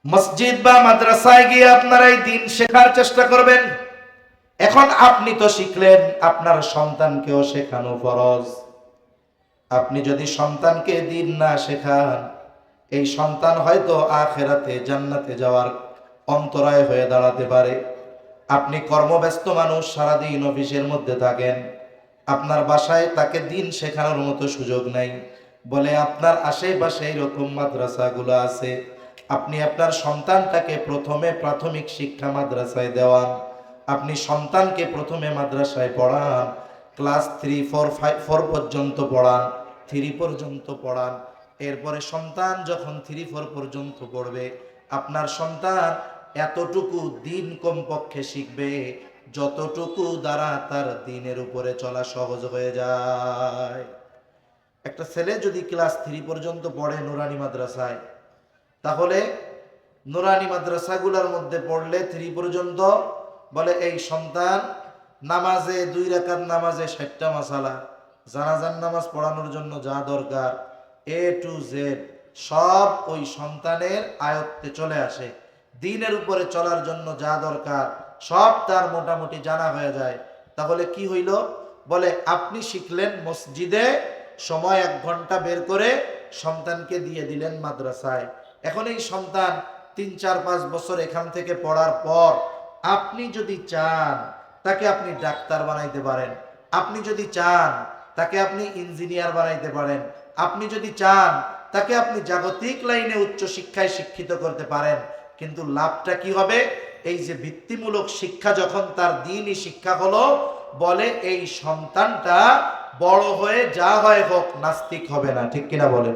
মসজিদ বা মাদ্রাসায় গিয়ে আপনারা এই দিন শেখার চেষ্টা করবেন। এখন আপনি তো শিখলেন, আপনার সন্তানকেও শেখানো ফরজ। আপনি যদি সন্তানকে দিন না শেখান, এই সন্তান হয়তো আখিরাতে জান্নাতে যাওয়ার অন্তরায় হয়ে দাঁড়াতে পারে। আপনি কর্মব্যস্ত মানুষ, সারাদিন অফিসের মধ্যে থাকেন, আপনার বাসায় তাকে দিন শেখানোর মতো সুযোগ নাই, বলে আপনার আশেপাশে এরকম মাদ্রাসাগুলো আছে, আপনি আপনার সন্তানটাকে প্রথমে প্রাথমিক শিক্ষা মাদ্রাসায় দেওয়ান। আপনি সন্তানকে প্রথমে মাদ্রাসায় পড়ান, ক্লাস 3, 4, 5 পর্যন্ত পড়ান, 3 পর্যন্ত পড়ান। এরপরে সন্তান যখন 3, 4 পর্যন্ত পড়বে, আপনার সন্তান এতটুকু দিন কমপক্ষে শিখবে যতটুকু দ্বারা তার দিনের উপরে চলা সহজ হয়ে যায়। একটা ছেলে যদি ক্লাস 3 পর্যন্ত পড়ে নুরানি মাদ্রাসায়, তাহলে নুরানি মাদ্রাসাগুলোর মধ্যে পড়লে 3 পর্যন্ত, বলে এই সন্তান নামাজে 2 রাকাত নামাজে 60টা মাসালা, জানাজার নামাজ পড়ানোর জন্য যা দরকার A to Z সব ওই সন্তানের আয়ত্তে চলে আসে। দিনের উপরে চলার জন্য যা দরকার সব তার মোটামুটি জানা হয়ে যায়। তাহলে কি হইল? বলে আপনি শিখলেন মসজিদে, সময় 1 ঘন্টা বের করে সন্তানকে দিয়ে দিলেন মাদ্রাসায়। এখন এই সন্তান 3, 4, 5 বছর এখান থেকে পড়ার পর আপনি যদি চান তাকে আপনি ডাক্তার বানাইতে পারেন, আপনি যদি চান তাকে আপনি ইঞ্জিনিয়ার বানাইতে পারেন, আপনি যদি চান তাকে আপনি জাগতিক লাইনে উচ্চ শিক্ষায় শিক্ষিত করতে পারেন। কিন্তু লাভটা কি হবে? এই যে ভিত্তিমূলক শিক্ষা যখন তার দ্বীনি শিক্ষা হলো, বলে এই সন্তানটা বড় হয়ে যা হয় হোক নাস্তিক হবে না। ঠিক কিনা বলেন?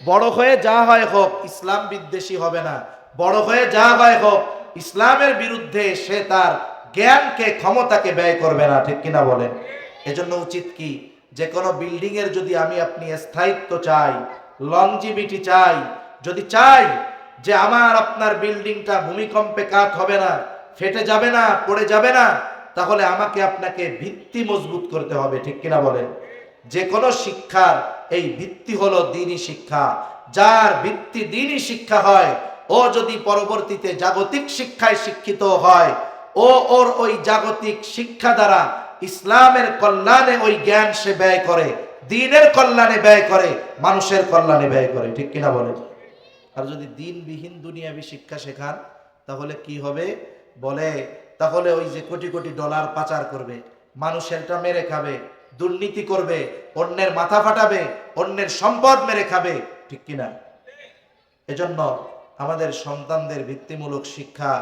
বড় হয়ে যা হয় হোক ইসলাম বিদ্বেষী হবে না, বড় হয়ে যা হয় হোক ইসলামের বিরুদ্ধে সে তার জ্ঞানকে ক্ষমতাকে ব্যয় করবে না। ঠিক কিনা বলেন? এজন্য উচিত কি, যে কোনো বিল্ডিং এর যদি আমি আপনি স্থায়িত্ব চাই, লংজিভিটি চাই, যদি চাই যে আমার আপনার বিল্ডিংটা ভূমিকম্পে কাত হবে না, ফেটে যাবে না, পড়ে যাবে না, তাহলে আমাকে আপনাকে ভিত্তি মজবুত করতে হবে। ঠিক কিনা বলেন? যে কোনো শিক্ষার এই ভিত্তি হলো দ্বীনি শিক্ষা। যার ভিত্তি দ্বীনি শিক্ষা হয়, ও যদি পরবর্তীতে জাগতিক শিক্ষায় শিক্ষিত হয়, ওর ওই জাগতিক শিক্ষা দ্বারা ইসলামের কল্যাণে ওই জ্ঞান সে ব্যয় করে, দ্বীনের কল্যাণে ব্যয় করে, মানুষের কল্যাণে ব্যয় করে। ঠিক কিনা বলেন? আর যদি দ্বীনবিহীন দুনিয়াবী শিক্ষা শেখান, তাহলে কি হবে? বলে তাহলে ওই যে কোটি কোটি ডলার পাচার করবে, মানুষেরটা মেরে খাবে, দুর্নীতি করবে, অন্যের মাথা ফাটাবে, অন্যের সম্পদ মেরে খাবে। ঠিক কিনা? এজন্য আমাদের সন্তানদের ভিত্তিমূলক শিক্ষা,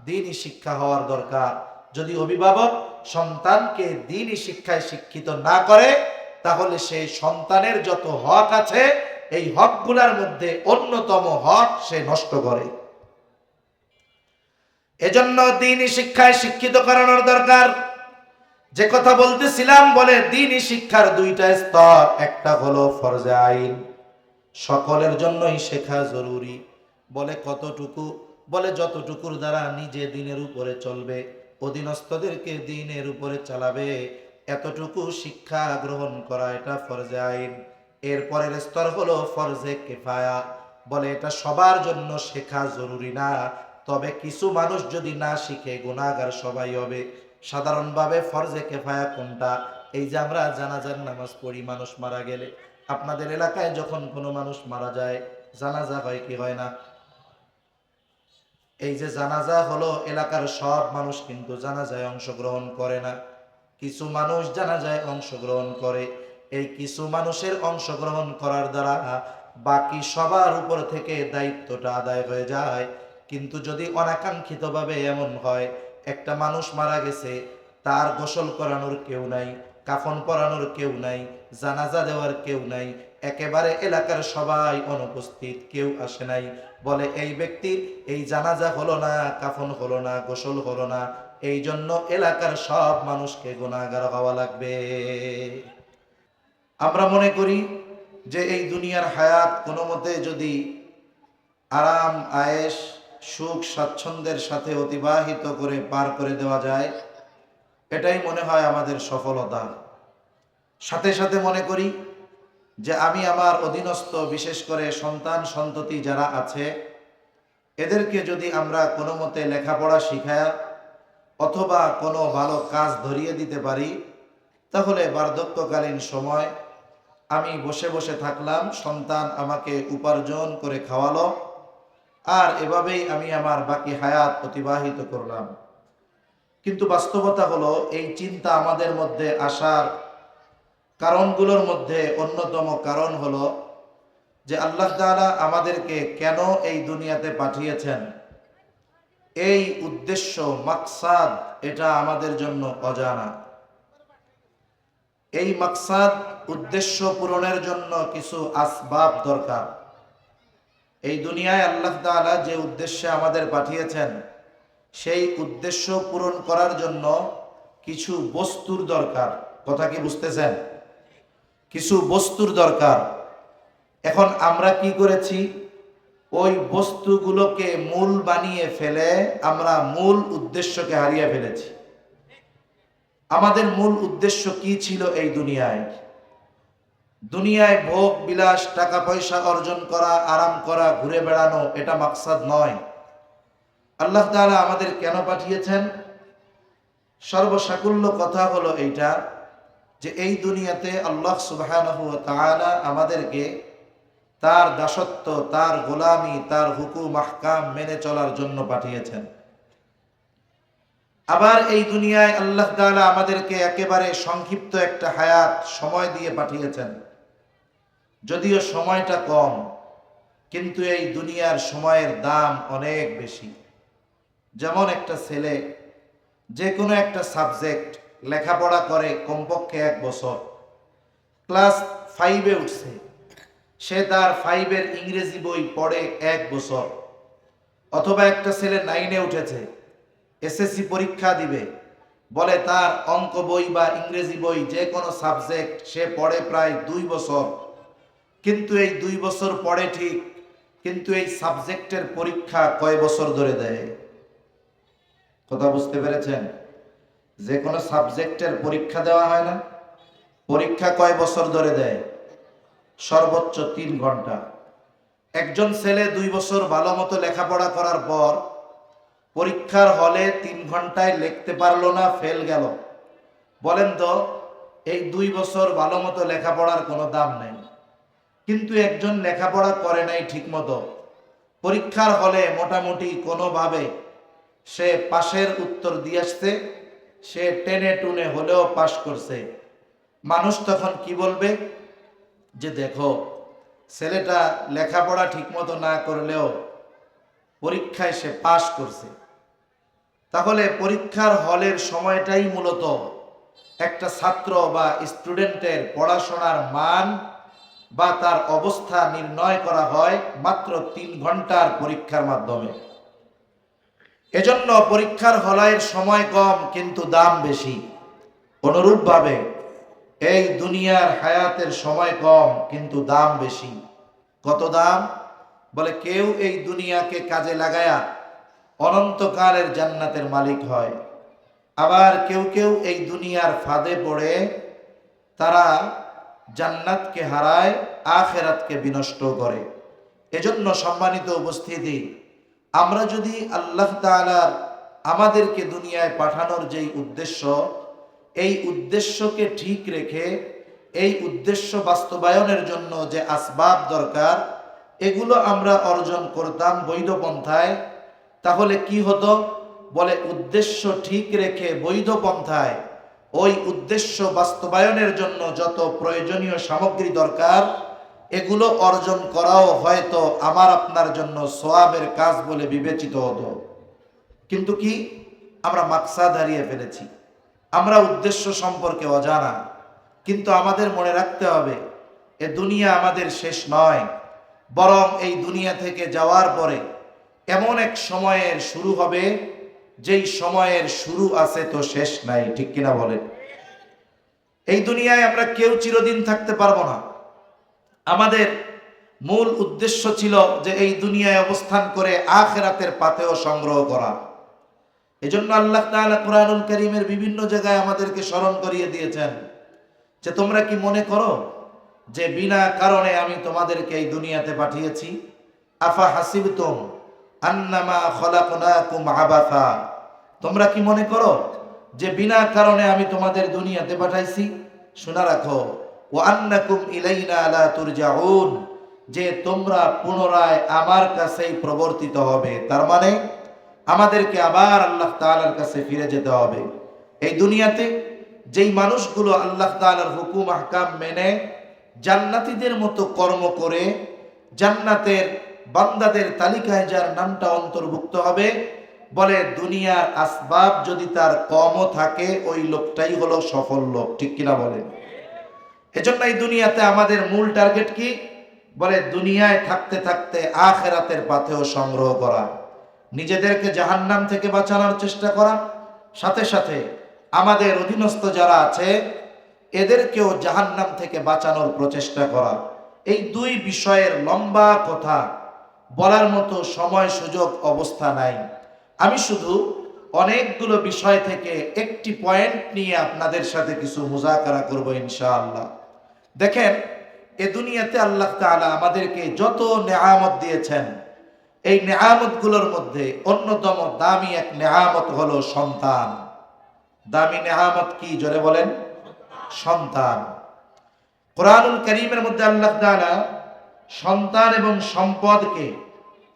দ্বীনি শিক্ষা হওয়ার দরকার। যদি অভিভাবক সন্তানকে দ্বীনি শিক্ষায় শিক্ষিত না করে, তাহলে সে সন্তানের যত হক আছে এই হকগুলোর মধ্যে অন্যতম হক সে নষ্ট করে। এজন্য দ্বীনি শিক্ষায় শিক্ষিত করানোর দরকার। যে কথা বলতেছিলাম, বলে দ্বীনি শিক্ষার 2টা স্তর। একটা হলো ফরজে আইন, সকলের জন্যই শেখা জরুরি। বলে কতটুকু? বলে যতটুকুর দ্বারা নিজে দ্বীনের উপরে চলবে, অধীনস্থদেরকে দ্বীনের উপরে চালাবে, এতটুকু শিক্ষা গ্রহণ করা এটা ফরজে আইন। এরপরের স্তর হলো ফরজে কিফায়া। বলে এটা সবার জন্য শেখা জরুরি না, তবে কিছু মানুষ যদি না শিখে গুনাহগার সবাই হবে। সাধারণভাবে ফরজে কিফায়া কোনটা? এই যে আমরা জানাজার নামাজ পড়ি, মানুষ মারা গেলে, আপনাদের এলাকায় যখন কোনো মানুষ মারা যায় জানাজা হয় কি হয় না? এই যে জানাজা হলো, এলাকার সব মানুষ কিন্তু জানাজায় অংশগ্রহণ করে না, কিছু মানুষ জানাজায় অংশগ্রহণ করে। এই কিছু মানুষের অংশগ্রহণ করার দ্বারা বাকি সবার উপর থেকে দায়িত্বটা আদায় হয়ে যায়। কিন্তু যদি অনাকাঙ্ক্ষিতভাবে এমন হয়, একটা মানুষ মারা গেছে, তার গোসল করানোর কেউ নাই, কাফন পরানোর কেউ নাই, জানাজা দেওয়ার কেউ নাই, একেবারে এলাকার সবাই অনুপস্থিত, কেউ আসে নাই, বলে এই ব্যক্তির এই জানাজা হলো না, কাফন হলো না, গোসল হলো না, এই জন্য এলাকার সব মানুষকে গুনাহগার হওয়া লাগবে। আমরা মনে করি যে এই দুনিয়ার হায়াত কোনো মতে যদি আরাম আয়েশ সুখ স্বাচ্ছন্দ্যের সাথে অতিবাহিত করে পার করে দেওয়া যায়, এটাই মনে হয় আমাদের সফলতা। সাথে সাথে মনে করি যে আমি আমার অধীনস্থ, বিশেষ করে সন্তান সন্ততি যারা আছে, এদেরকে যদি আমরা কোনো মতে লেখাপড়া শিখায়া অথবা কোনো ভালো কাজ ধরিয়ে দিতে পারি, তাহলে বার্ধক্যকালীন সময় আমি বসে বসে থাকলাম, সন্তান আমাকে উপার্জন করে খাওয়ালো, আর এভাবেই আমি আমার বাকি হায়াত অতিবাহিত করলাম। কিন্তু বাস্তবতা হলো, এই চিন্তা আমাদের মধ্যে আসার কারণগুলোর মধ্যে অন্যতম কারণ হলো যে আল্লাহ তাআলা আমাদেরকে কেন এই দুনিয়াতে পাঠিয়েছেন, এই উদ্দেশ্য মাকসাদ এটা আমাদের জন্য অজানা। এই মাকসাদ উদ্দেশ্য পূরণের জন্য কিছু আসবাব দরকার। এই দুনিয়ায় আল্লাহ তাআলা যে উদ্দেশ্যে আমাদের পাঠিয়েছেন, সেই উদ্দেশ্য পূরণ করার জন্য কিছু বস্তুর দরকার। কথা কি বুঝতেছেন? কিছু বস্তুর দরকার। এখন আমরা কি করেছি, ওই বস্তুগুলোকে মূল বানিয়ে ফেলে আমরা মূল উদ্দেশ্যকে হারিয়ে ফেলেছি। আমাদের মূল উদ্দেশ্য কি ছিল এই দুনিয়ায়? দুনিয়ায় ভোগ বিলাস, টাকা পয়সা অর্জন করা, আরাম করা, ঘুরে বেড়ানো, এটা মাকসাদ নয়। আল্লাহ তাআলা আমাদের কেন পাঠিয়েছেন? সর্বসাকুল্য কথা হলো এইটা যে এই দুনিয়াতে আল্লাহ সুবহানাহু ওয়া তাআলা আমাদেরকে তার দাসত্ব, তার গোলামি, তার হুকুম আহকাম মেনে চলার জন্য পাঠিয়েছেন। আবার এই দুনিয়ায় আল্লাহ তাআলা আমাদেরকে একেবারে সংক্ষিপ্ত একটা হায়াত সময় দিয়ে পাঠিয়েছেন। যদিও সময়টা কম, কিন্তু এই দুনিয়ার সময়ের দাম অনেক বেশি। যেমন একটা ছেলে যে কোনো একটা সাবজেক্ট লেখাপড়া করে কমপক্ষে 1 বছর, ক্লাস 5-এ উঠছে, সে তার 5-এর ইংরেজি বই পড়ে 1 বছর। অথবা একটা ছেলে 9-এ উঠেছে, এসএসসি পরীক্ষা দিবে, বলে তার অঙ্ক বই বা ইংরেজি বই যে কোনো সাবজেক্ট সে পড়ে প্রায় 2 বছর। কিন্তু এই 2 বছর পড়ে ঠিক, কিন্তু এই সাবজেক্টের পরীক্ষা কয় বছর ধরে দেয়? কথা বুঝতে পেরেছেন? যে কোনো সাবজেক্টের পরীক্ষা দেওয়া হয় না? পরীক্ষা কয় বছর ধরে দেয়? সর্বোচ্চ 3 ঘন্টা। একজন ছেলে 2 বছর ভালো মতো লেখাপড়া করার পর পরীক্ষার হলে 3 ঘন্টায় লিখতে পারলো না, ফেল গেল। বলেন তো, এই 2 বছর ভালো মতো লেখাপড়ার কোনো দাম নেই। কিন্তু একজন লেখাপড়া করে নাই ঠিক মতো, পরীক্ষার হলে মোটামুটি কোনোভাবে সে পাশের উত্তর দিয়ে আসছে, সে টেনে টুনে হলেও পাশ করছে। মানুষ তখন কি বলবে? যে দেখো, ছেলেটা লেখাপড়া ঠিক মতো না করলেও পরীক্ষায় সে পাশ করছে। তাহলে পরীক্ষার হলের সময়টাই মূলত একটা ছাত্র বা স্টুডেন্টের পড়াশোনার মান বা তার অবস্থা নির্ণয় করা হয় মাত্র 3 ঘন্টার পরীক্ষার মাধ্যমে। এজন্য পরীক্ষার হলের সময় কম কিন্তু দাম বেশি। অনুরূপভাবে এই দুনিয়ার হায়াতের সময় কম কিন্তু দাম বেশি। কত দাম? বলে কেউ এই দুনিয়াকে কাজে লাগায়া অনন্তকালের জান্নাতের মালিক হয়, আবার কেউ কেউ এই দুনিয়ার ফাঁদে পড়ে তারা জান্নাতকে হারায়, আখিরাতকে বিনষ্ট করে। এজন্য সম্মানিত উপস্থিতি, আমরা যদি আল্লাহ তাআলার আমাদেরকে দুনিয়ায় পাঠানোর যেই উদ্দেশ্য, এই উদ্দেশ্যকে ঠিক রেখে এই উদ্দেশ্য বাস্তবায়নের জন্য যে আসবাব দরকার, এগুলো আমরা অর্জন করতাম বৈধ পন্থায়, তাহলে কি হতো? বলে উদ্দেশ্য ঠিক রেখে বৈধ পন্থায় ওই উদ্দেশ্য বাস্তবায়নের জন্য যত প্রয়োজনীয় সামগ্রী দরকার, এগুলো অর্জন করাও হয়তো আমার আপনার জন্য সওয়াবের কাজ বলে বিবেচিত হতো। কিন্তু কি, আমরা মাকসাদ হারিয়ে ফেলেছি, আমরা উদ্দেশ্য সম্পর্কে অজানা। কিন্তু আমাদের মনে রাখতে হবে, এ দুনিয়া আমাদের শেষ নয়, বরং এই দুনিয়া থেকে যাওয়ার পরে এমন এক সময়ের শুরু হবে, যেই সময়ের শুরু আছে তো শেষ নাই। ঠিক কিনা বলেন? এই দুনিয়ায় আমরা কেউ চিরদিন থাকতে পারবো না। আমাদের মূল উদ্দেশ্য ছিল যে এই দুনিয়ায় অবস্থান করে আখিরাতের পাথেয় সংগ্রহ করা। এজন্য আল্লাহ তাআলা কুরআনুল কারীমের বিভিন্ন জায়গায় আমাদেরকে স্মরণ করিয়ে দিয়েছেন যে তোমরা কি মনে করো যে বিনা কারণে আমি তোমাদেরকে এই দুনিয়াতে পাঠিয়েছি? আফা হাসিবতুম আন্নামা খলাকনাকুম আবাথা, তোমরা কি মনে করো যে বিনা কারণে আমি তোমাদের দুনিয়াতে পাঠাইছি? শোনা রাখো, ওয়া আন্নাকুম ইলাইনা লা তুরজাউন, যে তোমরা পুনরায় আমার কাছেই প্রবর্তিত হবে। তার মানে আমাদেরকে আবার আল্লাহ তাআলার কাছে ফিরে যেতে হবে। এই দুনিয়াতে যেই মানুষগুলো আল্লাহ তাআলার হুকুম আহকাম মেনে জান্নাতীদের মতো কর্ম করে জান্নাতের বান্দাদের তালিকায় যার নামটা অন্তর্ভুক্ত হবে, বলে দুনিয়ার আসবাব যদি তার কমও থাকে ওই লোকটাই হলো সফল লোক। ঠিক কিনা বলেন? এজন্য এই দুনিয়াতে আমাদের মূল টার্গেট কি? বলে দুনিয়ায় থাকতে থাকতে আখিরাতের পাথেও সংগ্রহ করা, নিজেদেরকে জাহান্নাম থেকে বাঁচানোর চেষ্টা করা, সাথে সাথে আমাদের অধীনস্থ যারা আছে এদেরকেও জাহান্নাম থেকে বাঁচানোর প্রচেষ্টা করা। এই দুই বিষয়ের লম্বা কথা বলার মতো সময় সুযোগ অবস্থা নাই। আমি শুধু অনেকগুলো বিষয় থেকে একটি পয়েন্ট নিয়ে আপনাদের সাথে কিছু মুযাকারা করব ইনশাআল্লাহ। দেখেন, এ দুনিয়াতে আল্লাহ তাআলা আমাদেরকে যত নেয়ামত দিয়েছেন, এই নেয়ামতগুলোর মধ্যে অন্যতম দামি এক নেয়ামত হলো সন্তান। দামি নেয়ামত কি? জোরে বলেন। সন্তান। কোরআনুল কারীমের মধ্যে আল্লাহ তাআলা সন্তান এবং সম্পদকে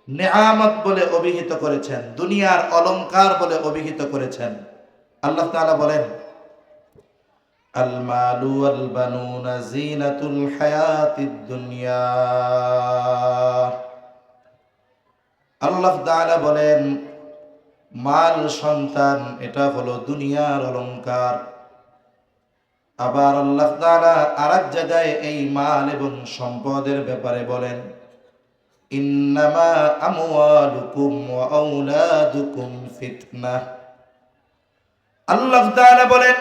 নেয়ামত বলে অভিহিত করেছেন, দুনিয়ার অলংকার বলে অভিহিত করেছেন। আল্লাহ তাআলা বলেন, আল মালু ওয়াল বানুনা জিনাতুল হায়াতিদ দুনিয়া। আল্লাহ তাআলা বলেন, মাল, সন্তান এটা হলো দুনিয়ার অলংকার। আবার আল্লাহ তাআলা আরেক জায়গায় এই মাল এবং সম্পদের ব্যাপারে বলেন, ইন্নামা আমওয়ালুকুম ওয়া আওলাদুকুম ফিতনাহ। আল্লাহ তাআলা বলেন,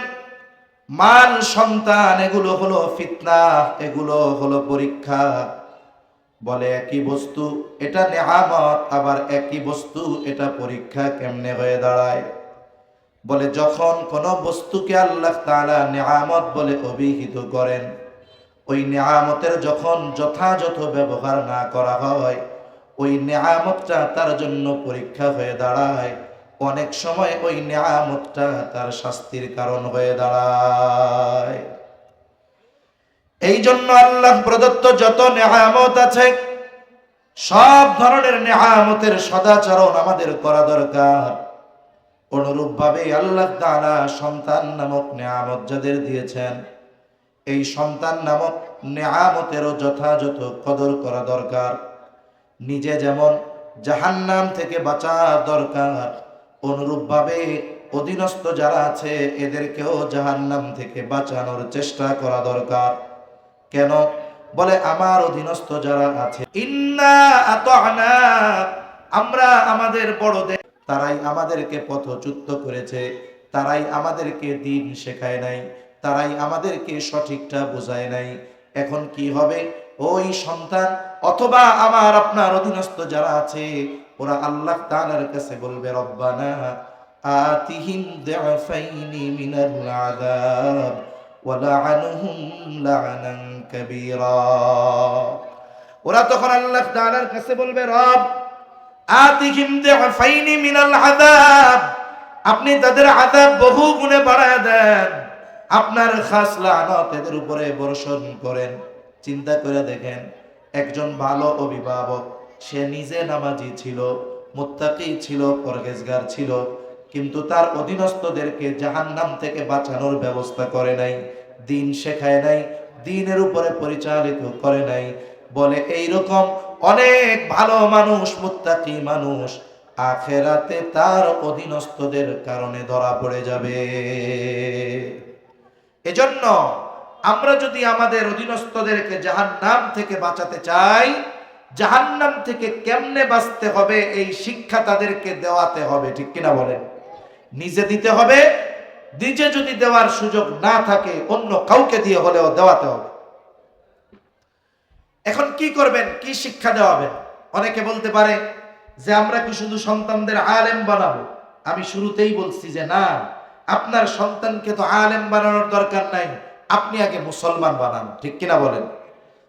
মাল, সন্তান এগুলো হলো ফিতনা, এগুলো হলো পরীক্ষা। বলে একই বস্তু এটা নেয়ামত, আবার একই বস্তু এটা পরীক্ষা কেমনে হয়ে দাঁড়ায়? বলে যখন কোন বস্তুকে আল্লাহ তাআলা নেয়ামত বলে অভিহিত করেন, ওই নেয়ামতের যখন যথাযথ ব্যবহার না করা হয়, ওই নেয়ামতটা তার জন্য পরীক্ষা হয়ে দাঁড়ায়। অনেক সময় ওই নেয়ামতটা তার শাস্তির কারণ হয়ে দাঁড়ায়। এই জন্য আল্লাহ প্রদত্ত যত নেয়ামত আছে, সব ধরনের নেয়ামতের সদাচরণ আমাদের করা দরকার। অনুরূপভাবে আল্লাহ তাআলা সন্তান নামক নেয়ামত যাদের দিয়েছেন, এই সন্তান নামক নেয়ামতেরও যথাযথ কদর করা দরকার। নিজে যেমন জাহান্নাম থেকে বাঁচা দরকার, অনুরূপভাবে অধীনস্থ যারা আছে এদেরকেও জাহান্নাম থেকে বাঁচানোর চেষ্টা করা দরকার। কেন? বলে আমার অধীনস্থ যারা আছে, ইন্না আতা'না, আমরা আমাদের বড়দের, তারাই আমাদেরকে পথচ্যুত করেছে, তারাই আমাদেরকে দ্বীন শেখায় নাই, তারাই আমাদেরকে সঠিকটা বোঝায় নাই। এখন কি হবে? ওই সন্তান অথবা আমার আপনার অধীনস্থ যারা আছে ওরা আল্লাহ তাআলার কাছে বলবে, রব্বানা আতিহিম দি'ফাইনি মিনাল আযাব ওয়া লা'আনহুম লা'নান কাবীরা। ওরা তখন আল্লাহ তাআলার কাছে বলবে, রব আতিহিম দি'ফাইনি মিনাল আযাব, আপনি তাদের আযাব বহু গুণে বাড়ায় দেন, আপনার খাস লানত এদের উপরে বর্ষণ করেন। চিন্তা করে দেখেন, একজন ভালো অভিভাবক, সে নিজে নামাজি ছিল, মুত্তাকি ছিল, পরহেজগার ছিল, কিন্তু তার অধীনস্থদেরকে জাহান্নাম থেকে বাঁচানোর ব্যবস্থা করে নাই, দ্বীন শেখায় নাই, দ্বীনের উপরে পরিচালিত করে নাই। বলে এইরকম অনেক ভালো মানুষ, মুত্তাকি মানুষ আখেরাতে তার অধীনস্থদের কারণে ধরা পড়ে যাবে। এজন্য আমরা যদি আমাদের অধীনস্থদেরকে জাহান্নাম থেকে বাঁচাতে চাই, জাহান্নাম থেকে কেমনে বাঁচতে হবে এই শিক্ষা তাদেরকে দেওয়াতে হবে। ঠিক কিনা বলেন? নিজে দিতে হবে, নিজে যদি দেওয়ার সুযোগ না থাকে অন্য কাউকে দিয়ে হলেও দেওয়াতে হবে। এখন কি করবেন? কি শিক্ষা দেওয়াবেন? অনেকে বলতে পারে যে আমরা কি শুধু সন্তানদের আলেম বানাবো? আমি শুরুতেই বলছি যে না, আপনার সন্তানকে তো আলেম বানানোর দরকার নাই, আপনি আগে মুসলমান বানান। ঠিক কিনা বলেন?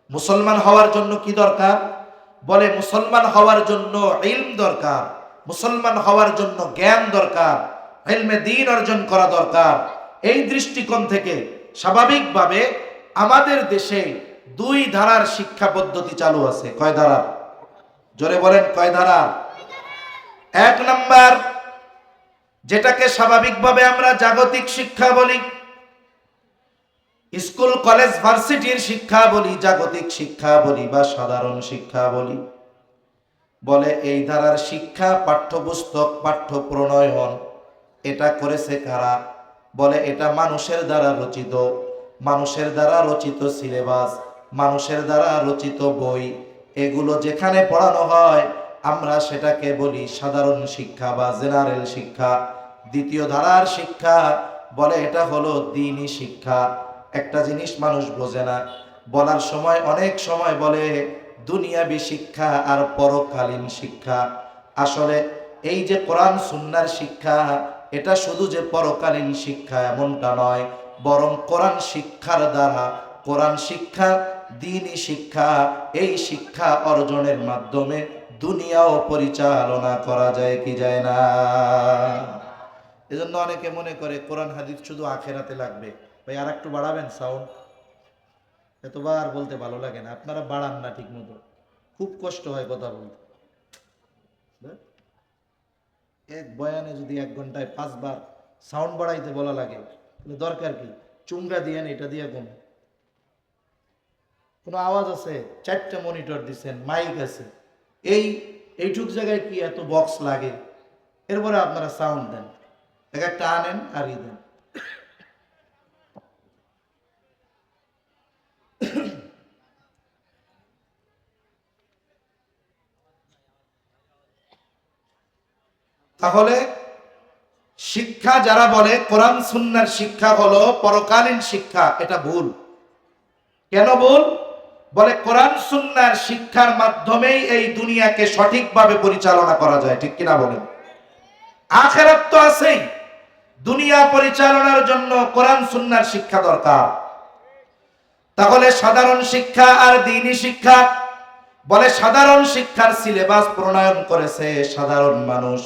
মুসলমান হওয়ার জন্য কি দরকার? বলে মুসলমান হওয়ার জন্য ইলম দরকার, মুসলমান হওয়ার জন্য জ্ঞান দরকার, ইলমে দ্বীন অর্জন করা দরকার। এই দৃষ্টিকোণ থেকে স্বাভাবিকভাবে আমাদের দেশে দুই ধারার শিক্ষা পদ্ধতি চালু আছে। কয় ধারা? জোরে বলেন, কয় ধারা? এক নাম্বার, যেটাকে স্বাভাবিকভাবে আমরা জাগতিক শিক্ষা বলি, স্কুল কলেজ ভার্সিটির শিক্ষা বলি, জাগতিক শিক্ষা বলি বা সাধারণ শিক্ষা বলি। বলে এই ধারার শিক্ষা, পাঠ্যপুস্তক, পাঠ্য প্রণয়ন এটা করেছে কারা? বলে এটা মানুষের দ্বারা রচিত, মানুষের দ্বারা রচিত সিলেবাস, মানুষের দ্বারা রচিত বই, এগুলো যেখানে পড়ানো হয় আমরা সেটাকে বলি সাধারণ শিক্ষা বা জেনারেল শিক্ষা। দ্বিতীয় ধারার শিক্ষা বলে এটা হলো দ্বীনি শিক্ষা। একটা জিনিস মানুষ বোঝে না, বলার সময় অনেক সময় বলে দুনিয়াবি শিক্ষা আর পরকালীন শিক্ষা। আসলে এই যে কোরআন সুন্নাহর শিক্ষা, এটা শুধু যে পরকালীন শিক্ষা এমনটা নয়, বরং কোরআন শিক্ষার দ্বারা, কোরআন শিক্ষা, দ্বীনি শিক্ষা, এই শিক্ষা অর্জনের মাধ্যমে দুনিয়াও পরিচালনা করা যায় কি যায় না? এজন্য অনেকে মনে করে কোরআন হাদিস শুধু আখেরাতে লাগবে। ভাই আর একটু বাড়াবেন সাউন্ড, এতবার বলতে ভালো লাগে না, আপনারা বাড়ান না ঠিক মতো, খুব কষ্ট হয় কথা বলতে। এক বয়ানে যদি 1 ঘন্টায় 5 বার সাউন্ড বাড়াইতে বলা লাগে, দরকার কি? চুঙ্গা দিয়ে এটা দিয়ে কোনো আওয়াজ আছে? 4টা মনিটর দিচ্ছেন, মাইক আছে, এইটুক জায়গায় কি এত বক্স লাগে? এরপরে আপনারা সাউন্ড দেন, একটা আনেন আর দেন। তাহলে শিক্ষা যারা বলে কোরআন সুন্নাহর শিক্ষা হলো পরকালীন শিক্ষা, এটা ভুল। কেন ভুল? বলে কোরআন সুন্নাহর শিক্ষার মাধ্যমেই এই দুনিয়াকে সঠিকভাবে পরিচালনা করা যায়, ঠিক কিনা বলেন? আখিরাত তো আছেই, দুনিয়া পরিচালনার জন্য কোরআন সুন্নাহর শিক্ষা দরকার। তাহলে সাধারণ শিক্ষা আর দ্বীনি শিক্ষা, বলে সাধারণ শিক্ষার সিলেবাস প্রণয়ন করেছে সাধারণ মানুষ,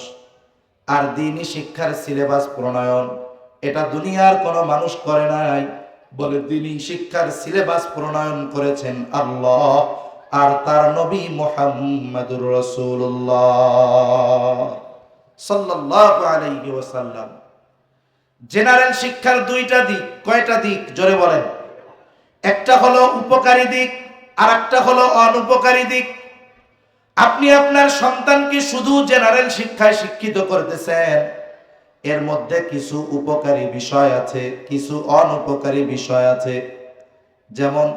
আর দ্বীনি শিক্ষার সিলেবাস প্রণয়ন এটা দুনিয়ার কোনো মানুষ করে নাই। বলে দ্বীনি শিক্ষার সিলেবাস প্রণয়ন করেছেন আল্লাহ আর তার নবী মুহাম্মদুর রাসূলুল্লাহ সাল্লাল্লাহু আলাইহি ওয়াসাল্লাম। জেনারেল শিক্ষার 2টা দিক। কয়টা দিক? জোরে বলেন। একটা হলো উপকারী দিক আর একটা হলো অনুপকারী দিক। আপনি আপনার সন্তানকে শুধু জেনারেল শিক্ষায় শিক্ষিত করতেছেন, এর মধ্যে কিছু উপকারী বিষয় আছে, কিছু অনুপকারী বিষয় আছে। যেমন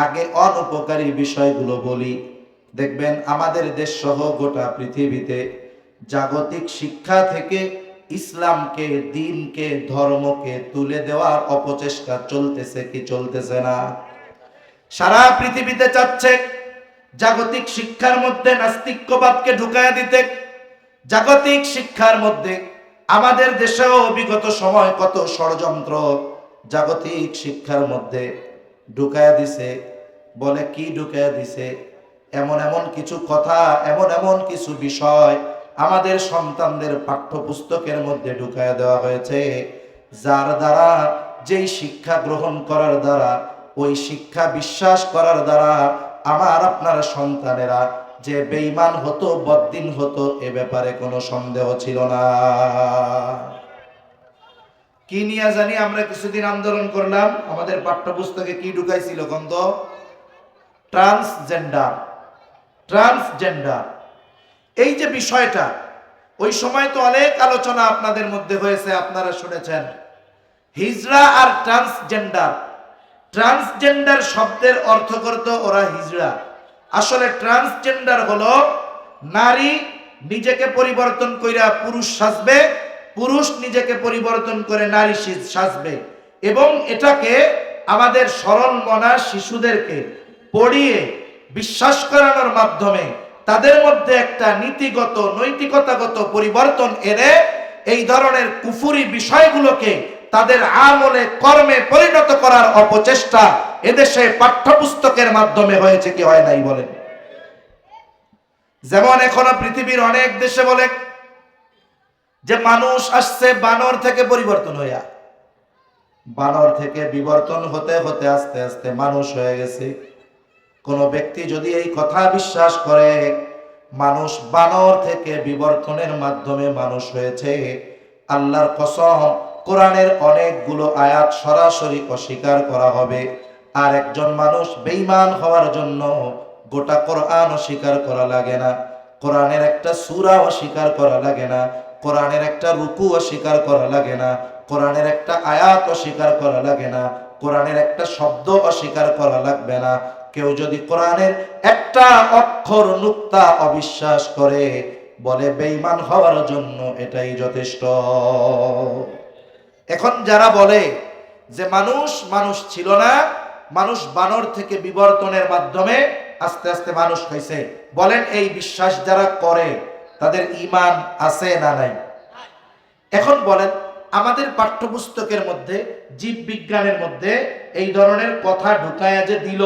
আগে অনুপকারী বিষয়গুলো বলি। দেখবেন আমাদের দেশ সহ গোটা পৃথিবীতে জাগতিক শিক্ষা থেকে ইসলামকে, দ্বীনকে, ধর্মকে তুলে দেওয়ার অপচেষ্টা চলতেছে কি চলতেছে না? সারা পৃথিবীতে চাচ্ছে জাগতিক শিক্ষার মধ্যে নাস্তিক্যবাদকে ঢুকায় দিতে। জাগতিক শিক্ষার মধ্যে আমাদের দেশেও বিগত সময় কত ষড়যন্ত্র জাগতিক শিক্ষার মধ্যে ঢুকায় দিছে। বলে কি ঢুকায় দিছে? এমন এমন কিছু কথা, এমন এমন কিছু বিষয় আমাদের সন্তানদের পাঠ্যপুস্তকের মধ্যে ঢুকায় দেওয়া হয়েছে, যার দ্বারা, যেই শিক্ষা গ্রহণ করার দ্বারা, ওই শিক্ষা বিশ্বাস করার দ্বারা আমার আপনার সন্তানেরা যে বেঈমান হতো, বদ্দিন হতো, এ ব্যাপারে কোনো সন্দেহ ছিল না। কি নিয়ে জানি আমরা কিছুদিন আন্দোলন করলাম, আমাদের পাঠ্যপুস্তকে কি ঢুকাইছিল গন্ধ? ট্রান্সজেন্ডার। ট্রান্সজেন্ডার এই যে বিষয়টা, ওই সময় তো অনেক আলোচনা আপনাদের মধ্যে হয়েছে, আপনারা শুনেছেন। হিজড়া আর ট্রান্সজেন্ডার, ট্রান্সজেন্ডার শব্দের অর্থ করত ওরা হিজড়া। আসলে ট্রান্সজেন্ডার হলো নারী নিজেকে পরিবর্তন কইরা পুরুষ সাজবে, পুরুষ নিজেকে পরিবর্তন করে নারী সাজবে, এবং এটাকে আমাদের সরল মনা শিশুদেরকে পড়িয়ে বিশ্বাস করানোর মাধ্যমে তাদের মধ্যে একটা নীতিগত, নৈতিকতাগত পরিবর্তন এনে এই ধরনের কুফুরি বিষয়গুলোকে তাদের আমলে, কর্মে পরিণত করার অপচেষ্টা এদেশে পাঠ্যপুস্তকের মাধ্যমে হয়েছে কি হয় নাই বলেন? যেমন এখনো পৃথিবীর অনেক দেশে বলে যে মানুষ আসছে বানর থেকে পরিবর্তন হইয়া, বানর থেকে বিবর্তন হতে হতে আস্তে আস্তে মানুষ হয়ে গেছে। কোন ব্যক্তি যদি এই কথা বিশ্বাস করে মানুষ বানর থেকে বিবর্তনের মাধ্যমে মানুষ হয়েছে, আল্লাহর কসম কোরআনের অনেকগুলো আয়াত সরাসরি অস্বীকার করা হবে। আর একজন মানুষ বেঈমান হওয়ার জন্য গোটা কোরআন অস্বীকার করা লাগে না, কোরআনের একটা সূরা অস্বীকার করা লাগে না, কোরআনের একটা রুকু অস্বীকার করা লাগে না, কোরআনের একটা আয়াত অস্বীকার করা লাগে না, কোরআনের একটা শব্দ অস্বীকার করা লাগবে না। কেউ যদি কোরআনের একটা অক্ষর নুক্তা অবিশ্বাস করে, বলে বেঈমান হওয়ার জন্য এটাই যথেষ্ট। এখন যারা বলে যে মানুষ মানুষ ছিল না, মানুষ বানর থেকে বিবর্তনের মাধ্যমে আস্তে আস্তে মানুষ হয়েছে, বলেন এই বিশ্বাস যারা করে তাদের ঈমান আছে না নাই? এখন বলেন আমাদের পাঠ্যপুস্তকের মধ্যে জীববিজ্ঞানের মধ্যে এই ধরনের কথা ঢুকায়া যে দিল,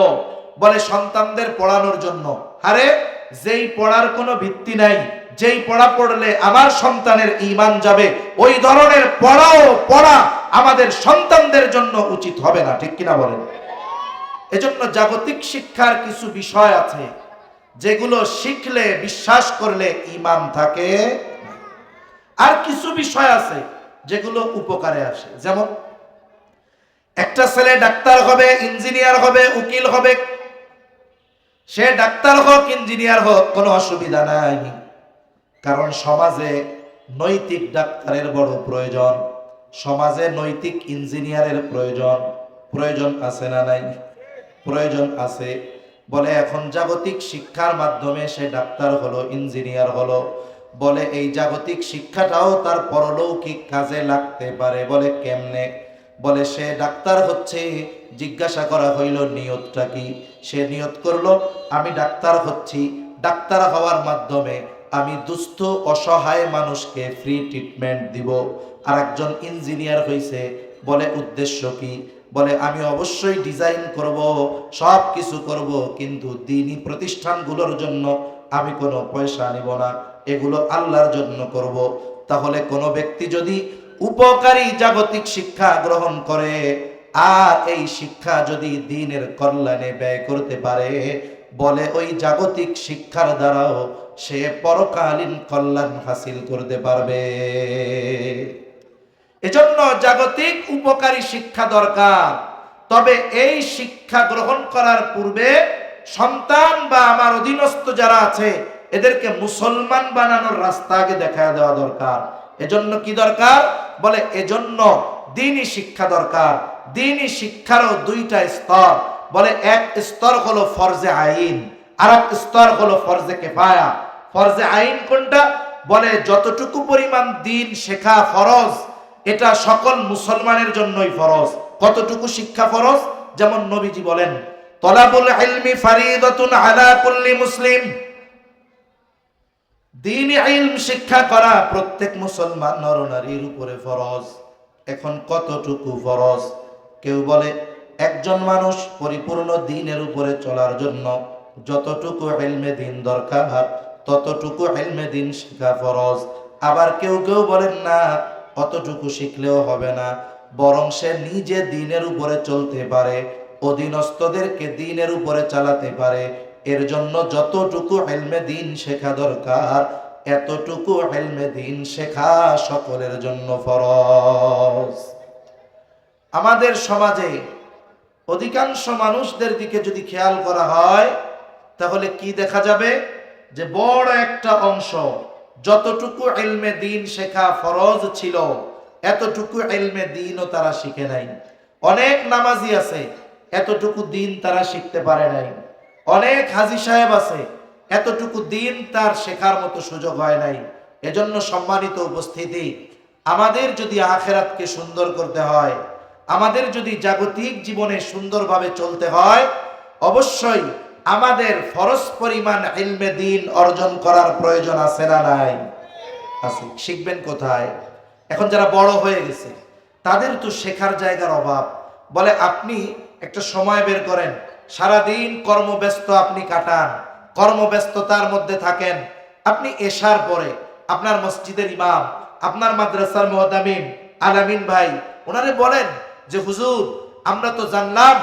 বলে সন্তানদের পড়ানোর জন্য। আরে যেই পড়ার কোনো ভিত্তি নাই, যেই পড়া পড়লে আমার সন্তানের ঈমান যাবে, ওই ধরনের পড়া আমাদের সন্তানদের জন্য উচিত হবে না, ঠিক কিনা বলেন? এজন্য জাগতিক শিক্ষার কিছু বিষয় আছে যেগুলো শিখলে বিশ্বাস করলে ঈমান থাকে, আর কিছু বিষয় আছে যেগুলো উপকারে আসে। যেমন একটা ছেলে ডাক্তার হবে, ইঞ্জিনিয়ার হবে, উকিল হবে, সে ডাক্তার হোক ইঞ্জিনিয়ার হোক কোনো অসুবিধা নাই, কারণ সমাজে নৈতিক ডাক্তারের বড় প্রয়োজন, সমাজে নৈতিক ইঞ্জিনিয়ারের প্রয়োজন আছে না নাই? প্রয়োজন আছে। বলে এখন জাগতিক শিক্ষার মাধ্যমে সে ডাক্তার হলো, ইঞ্জিনিয়ার হলো, বলে এই জাগতিক শিক্ষাটাও তার পরলৌকিক কাজে লাগতে পারে। বলে কেমনে? বলে সে ডাক্তার হচ্ছে, জিজ্ঞাসা করা হইল নিয়তটা কি? সে নিয়ত করলো আমি ডাক্তার হচ্ছি, ডাক্তার হওয়ার মাধ্যমে আমি দুস্থ অসহায় মানুষকে ফ্রি ট্রিটমেন্ট দিব। আর একজন ইঞ্জিনিয়ার হইছে, বলে উদ্দেশ্য কি? বলে আমি অবশ্যই ডিজাইন করব, সব কিছু করব, কিন্তু দ্বীনি প্রতিষ্ঠানগুলোর জন্য আমি কোনো পয়সা নিব না, এগুলো আল্লাহর জন্য করব। তাহলে কোনো ব্যক্তি যদি উপকারী জাগতিক শিক্ষা গ্রহণ করে আর এই শিক্ষা যদি দ্বীনের কল্যাণে ব্যয় করতে পারে, বলে ওই জাগতিক শিক্ষার দ্বারাও সে পরকালীন কল্যাণ হাসিল করতে পারবে। এজন্য জাগতিক উপকারী শিক্ষা দরকার। তবে এই শিক্ষা গ্রহণ করার পূর্বে সন্তান বা আমার অধীনস্থ যারা আছে এদেরকে মুসলমান বানানোর রাস্তা আগে দেখা দেওয়া দরকার। এজন্য কি দরকার? বলে এজন্য দ্বীনি শিক্ষা দরকার। দ্বীনি শিক্ষারও দুইটা স্তর। বলে এক স্তর হলো ফরজে আইন, আর এক স্তর হলো ফরজে কিফায়া। ফরজে আইন কোনটা? বলে যতটুকু পরিমাণ দ্বীন শেখা ফরজ, এটা সকল মুসলমানের জন্যই ফরজ। কতটুকু শিক্ষা ফরজ? যেমন নবীজি বলেন তলাবুল ইলমি ফারিদাতুন আলা কুল্লি মুসলিম, দ্বীনি ইলম শিক্ষা করা প্রত্যেক মুসলমান নরনারীর উপরে ফরজ। এখন কতটুকু ফরজ? কেউ বলে একজন মানুষ পরিপূর্ণ দ্বীনের উপরে চলার জন্য যতটুকু ইলমে দ্বীন দরকার ততটুকু ইলমে দ্বীন শেখা ফরজ। আবার কেউ কেউ বলেন না, অতটুকু শিখলেও হবে না, বরং সে নিজে দ্বীনের উপরে চলতে পারে, অধীনস্থদেরকে দ্বীনের উপরে চালাতে পারে, এর জন্য যতটুকু ইলমে দ্বীন শেখা দরকার এতটুকু ইলমে দ্বীন শেখা সকলের জন্য ফরজ। আমাদের সমাজে অধিকাংশ মানুষদের দিকে যদি খেয়াল করা হয় তাহলে কি দেখা যাবে? যে বড় একটা অংশ যতটুকু ইলমে দ্বীন শেখা ফরজ ছিল এতটুকু ইলমে দ্বীনও তারা শিখে নাই। অনেক নামাজি আছে, এতটুকু দ্বীন তারা শিখতে পারে নাই। অনেক হাজী সাহেব আছে, এতটুকু দ্বীন তার শেখার মতো সুযোগ হয় নাই। এজন্য সম্মানিত উপস্থিতি, আমাদের যদি আখিরাতকে সুন্দর করতে হয়, আমাদের যদি জাগতিক জীবনে সুন্দরভাবে চলতে হয়, অবশ্যই আমাদের ফরজ পরিমাণ ইলমে দ্বীন অর্জন করার প্রয়োজন আছে না নাই? আছে। শিখবেন কোথায়? এখন যারা বড় হয়ে গেছে তাদের তো শেখার জায়গার অভাব। বলে আপনি একটা সময় বের করেন, সারাদিন কর্মব্যস্ত আপনি কাটান, কর্মব্যস্ততার মধ্যে থাকেন, আপনি এশার পরে আপনার মসজিদের ইমাম, আপনার মাদ্রাসার মুআদ্দিন আলামিন ভাই ওনারে বলেন যে হুজুর, আমরা তো জানলাম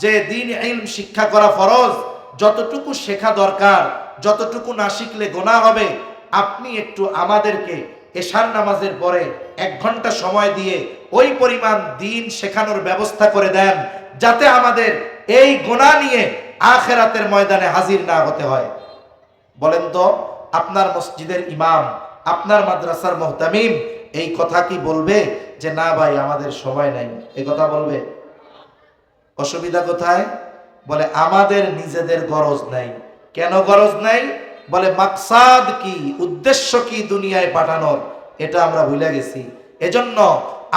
যে দ্বীন ইলম শিক্ষা করা ফরজ, যতটুকু শেখা দরকার, যতটুকু না শিখলে গুনাহ হবে, আপনি একটু আমাদেরকে এশার নামাজের পরে 1 ঘন্টা সময় দিয়ে ওই পরিমাণ দ্বীন শেখানোর ব্যবস্থা করে দেন, যাতে আমাদের এই গুনাহ নিয়ে আখিরাতের ময়দানে হাজির না হতে হয়। বলেন তো, আপনার মসজিদের ইমাম, আপনার মাদ্রাসার মুহতামিম এই কথা কি বলবে যে না ভাই আমাদের সময় নাই? এই কথা বলবে? অসুবিধা কোথায়? বলে আমাদের নিজেদের গরজ নাই। কেন গরজ নাই? বলে মাকসাদ কি, উদ্দেশ্য কি দুনিয়ায় পাঠানোর, এটা আমরা ভুলে গেছি। এজন্য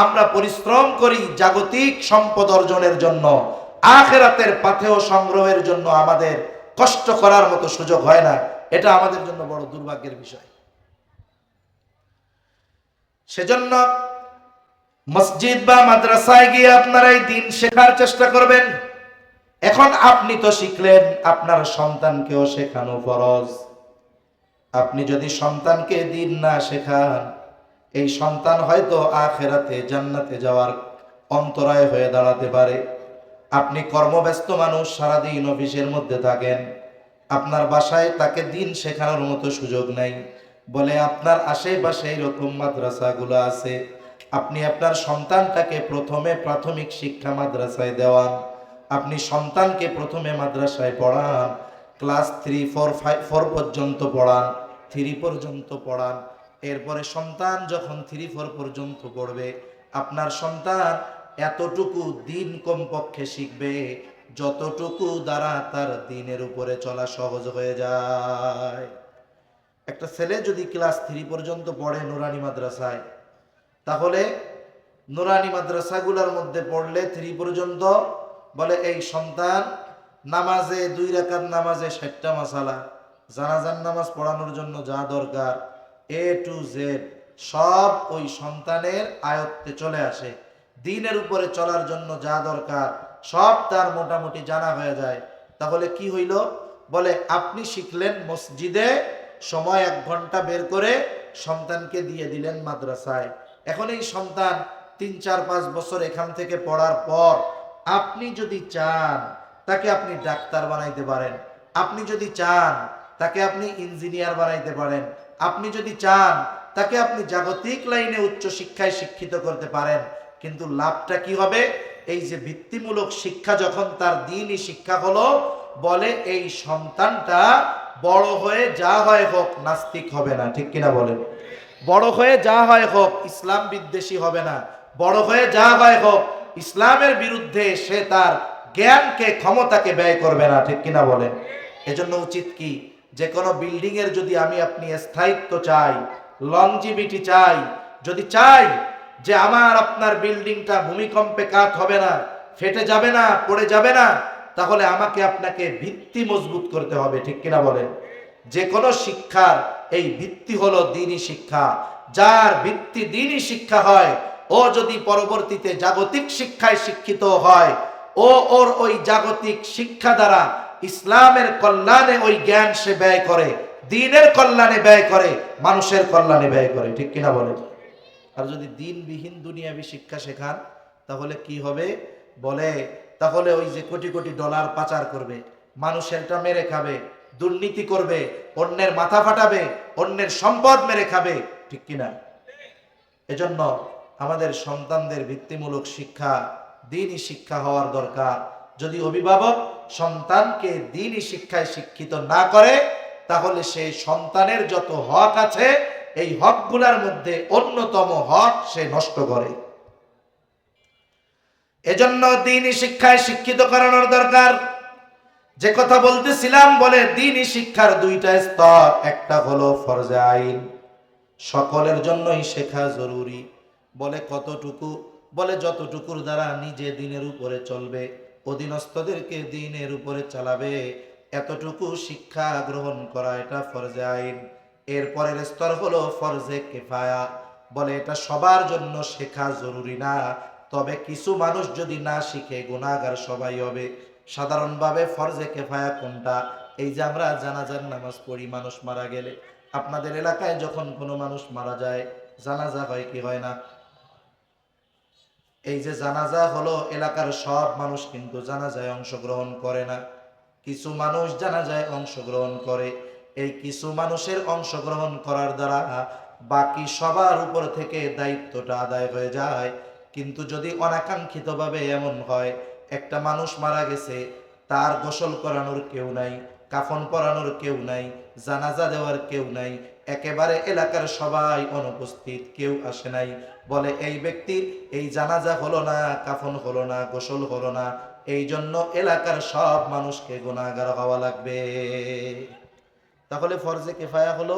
আমরা পরিশ্রম করি জাগতিক সম্পদ অর্জনের জন্য, আখিরাতের পাথেয় সংগ্রহের জন্য আমাদের কষ্ট করার মতো সুযোগ হয় না। এটা আমাদের জন্য বড় দুর্ভাগ্যের বিষয়। সেজন্য মসজিদ বা মাদ্রাসায় গিয়ে আপনারা এই দ্বীন শেখার চেষ্টা করবেন। এখন আপনি তো শিখলেন, আপনার সন্তানকেও শেখানো ফরজ। আপনি যদি সন্তানকে দ্বীন না শেখান, এই সন্তান হয়তো আখিরাতে জান্নাতে যাওয়ার অন্তরায় হয়ে দাঁড়াতে পারে। আপনি কর্মব্যস্ত মানুষ, সারাদিন অফিসের মধ্যে থাকেন, আপনার বাসায় তাকে দ্বীন শেখানোর মতো সুযোগ নাই। বলে আপনার আশেপাশে এরকম মাদ্রাসাগুলো আছে, আপনি আপনার সন্তানটাকে প্রথমে প্রাথমিক শিক্ষা মাদ্রাসায় দেওয়ান। আপনি সন্তানকে প্রথমে মাদ্রাসায় পড়ান, ক্লাস 3, 4, 5, 4 পর্যন্ত পড়ান, 3 পর্যন্ত পড়ান। এরপরে সন্তান যখন 3, 4 পর্যন্ত পড়বে, আপনার সন্তান এতটুকু দ্বীন কমপক্ষে শিখবে যতটুকু দ্বারা তার দ্বীনের উপরে চলা সহজ হয়ে যায়। একটা ছেলে যদি ক্লাস 3 পর্যন্ত পড়ে নুরানি মাদ্রাসায়, তাহলে নুরানি মাদ্রাসাগুলোর মধ্যে পড়লে 3 পর্যন্ত, বলে এই সন্তান নামাজে 2 রাকাত নামাজে 60টা মাসালা, জানাজার নামাজ পড়ানোর জন্য যা দরকার A to Z সব ওই সন্তানের আয়ত্তে চলে আসে। দ্বীনের উপরে চলার জন্য যা দরকার সব তার মোটামুটি জানা হয়ে যায়। তাহলে কি হইল? বলে আপনি শিখলেন মসজিদে, সময় 1 ঘন্টা বের করে সন্তানকে দিয়ে দিলেন মাদ্রাসায়। এখন এই সন্তান 3, 4, 5 বছর এখান থেকে পড়ার পর আপনি যদি চান তাকে আপনি ডাক্তার বানাইতে পারেন, আপনি যদি চান তাকে আপনি ইঞ্জিনিয়ার বানাইতে পারেন, আপনি যদি চান তাকে আপনি জাগতিক লাইনে উচ্চ শিক্ষায় শিক্ষিত করতে পারেন। কিন্তু লাভটা কি হবে? এই যে ভিত্তিমূলক শিক্ষা যখন তার দ্বীনি শিক্ষা হলো, বলে এই সন্তানটা বড় হয়ে যা হয় হোক নাস্তিক হবে না। ঠিক কিনা বলেন? বড় হয়ে যা হয় হোক ইসলাম বিদ্বেষী হবে না, বড় হয়ে যা হয় হোক ইসলামের বিরুদ্ধে সে তার জ্ঞানকে, ক্ষমতাকে ব্যয় করবে না। ঠিক কিনা বলেন? এজন্য উচিত কি, যে কোনো বিল্ডিং এর যদি আমি আপনি স্থায়িত্ব চাই, লংজিভিটি চাই, যদি চাই যে আমার আপনার বিল্ডিংটা ভূমিকম্পে কাত হবে না, ফেটে যাবে না, পড়ে যাবে না, তাহলে আমাকে আপনাকে ভিত্তি মজবুত করতে হবে। ঠিক কিনা বলেন? যে কোনো শিক্ষার এই ভিত্তি হলো দ্বীনি শিক্ষা। যার ভিত্তি দ্বীনি শিক্ষা হয়, ও যদি পরবর্তীতে জাগতিক শিক্ষায় শিক্ষিত হয়, ওর ওই জাগতিক শিক্ষা দ্বারা ইসলামের কল্যাণে ওই জ্ঞান সে ব্যয় করে, দ্বীনের কল্যাণে ব্যয় করে, মানুষের কল্যাণে ব্যয় করে। ঠিক কিনা বলেন? আর যদি দ্বীনবিহীন দুনিয়াবী শিক্ষা শেখান, তাহলে কি হবে? বলে তাহলে ওই যে কোটি কোটি ডলার পাচার করবে, মানুষেরটা মেরে খাবে, দুর্নীতি করবে, অন্যের মাথা ফাটাবে, অন্যের সম্পদ মেরে খাবে। ঠিক কিনা? এজন্য আমাদের সন্তানদের ভিত্তিমূলক শিক্ষা, দ্বীনি শিক্ষা হওয়ার দরকার। যদি অভিভাবক সন্তানকে দ্বীনি শিক্ষায় শিক্ষিত না করে, তাহলে সেই সন্তানের যত হক আছে, এই হকগুলোর মধ্যে অন্যতম হক সে নষ্ট করে। এজন্য দ্বীনি শিক্ষায় শিক্ষিত করানোর দরকার। যে কথা বলতেছিলাম, বলে দ্বীনি শিক্ষার 2টা স্তর। একটা হলো ফরজে আইন, সকলের জন্যই শেখা জরুরি। বলে কতটুকু? বলে যতটুকুর দ্বারা নিজে দ্বীনের উপরে চলবে, অধীনস্থদেরকে দ্বীনের উপরে চালাবে, এতটুকু শিক্ষা গ্রহণ করা, এটা ফরজে আইন। এরপরের স্তর হলো ফরজে কিফায়া। বলে এটা সবার জন্য শেখা জরুরি না, তবে কিছু মানুষ যদি না শিখে গুনাহগার সবাই হবে। সাধারণভাবে ফরজে কিফায়া কোনটা? এই যে আমরা জানাজার নামাজ পড়ি মানুষ মারা গেলে, আপনাদের এলাকায় যখন কোনো মানুষ মারা যায় জানাজা হয় কি হয় না? এই যে জানাজা হলো, এলাকার সব মানুষ কিন্তু জানাজায় অংশগ্রহণ করে না, কিছু মানুষ জানাজায় অংশগ্রহণ করে। এই কিছু মানুষের অংশগ্রহণ করার দ্বারা বাকি সবার উপর থেকে দায়িত্বটা আদায় হয়ে যায়। কিন্তু যদি অনাকাঙ্ক্ষিতভাবে এমন হয়, একটা মানুষ মারা গেছে, তার গোসল করানোর কেউ নাই, কাফন পরানোর কেউ নাই, জানাজা দেওয়ার কেউ নাই, একেবারে এলাকার সবাই অনুপস্থিত, কেউ আসে নাই, বলে এই ব্যক্তির এই জানাজা হলো না, কাফন হলো না, গোসল হলো না, এই জন্য এলাকার সব মানুষকে গুনাহগার হওয়া লাগবে। তাহলে ফরজে কিফায়া হলো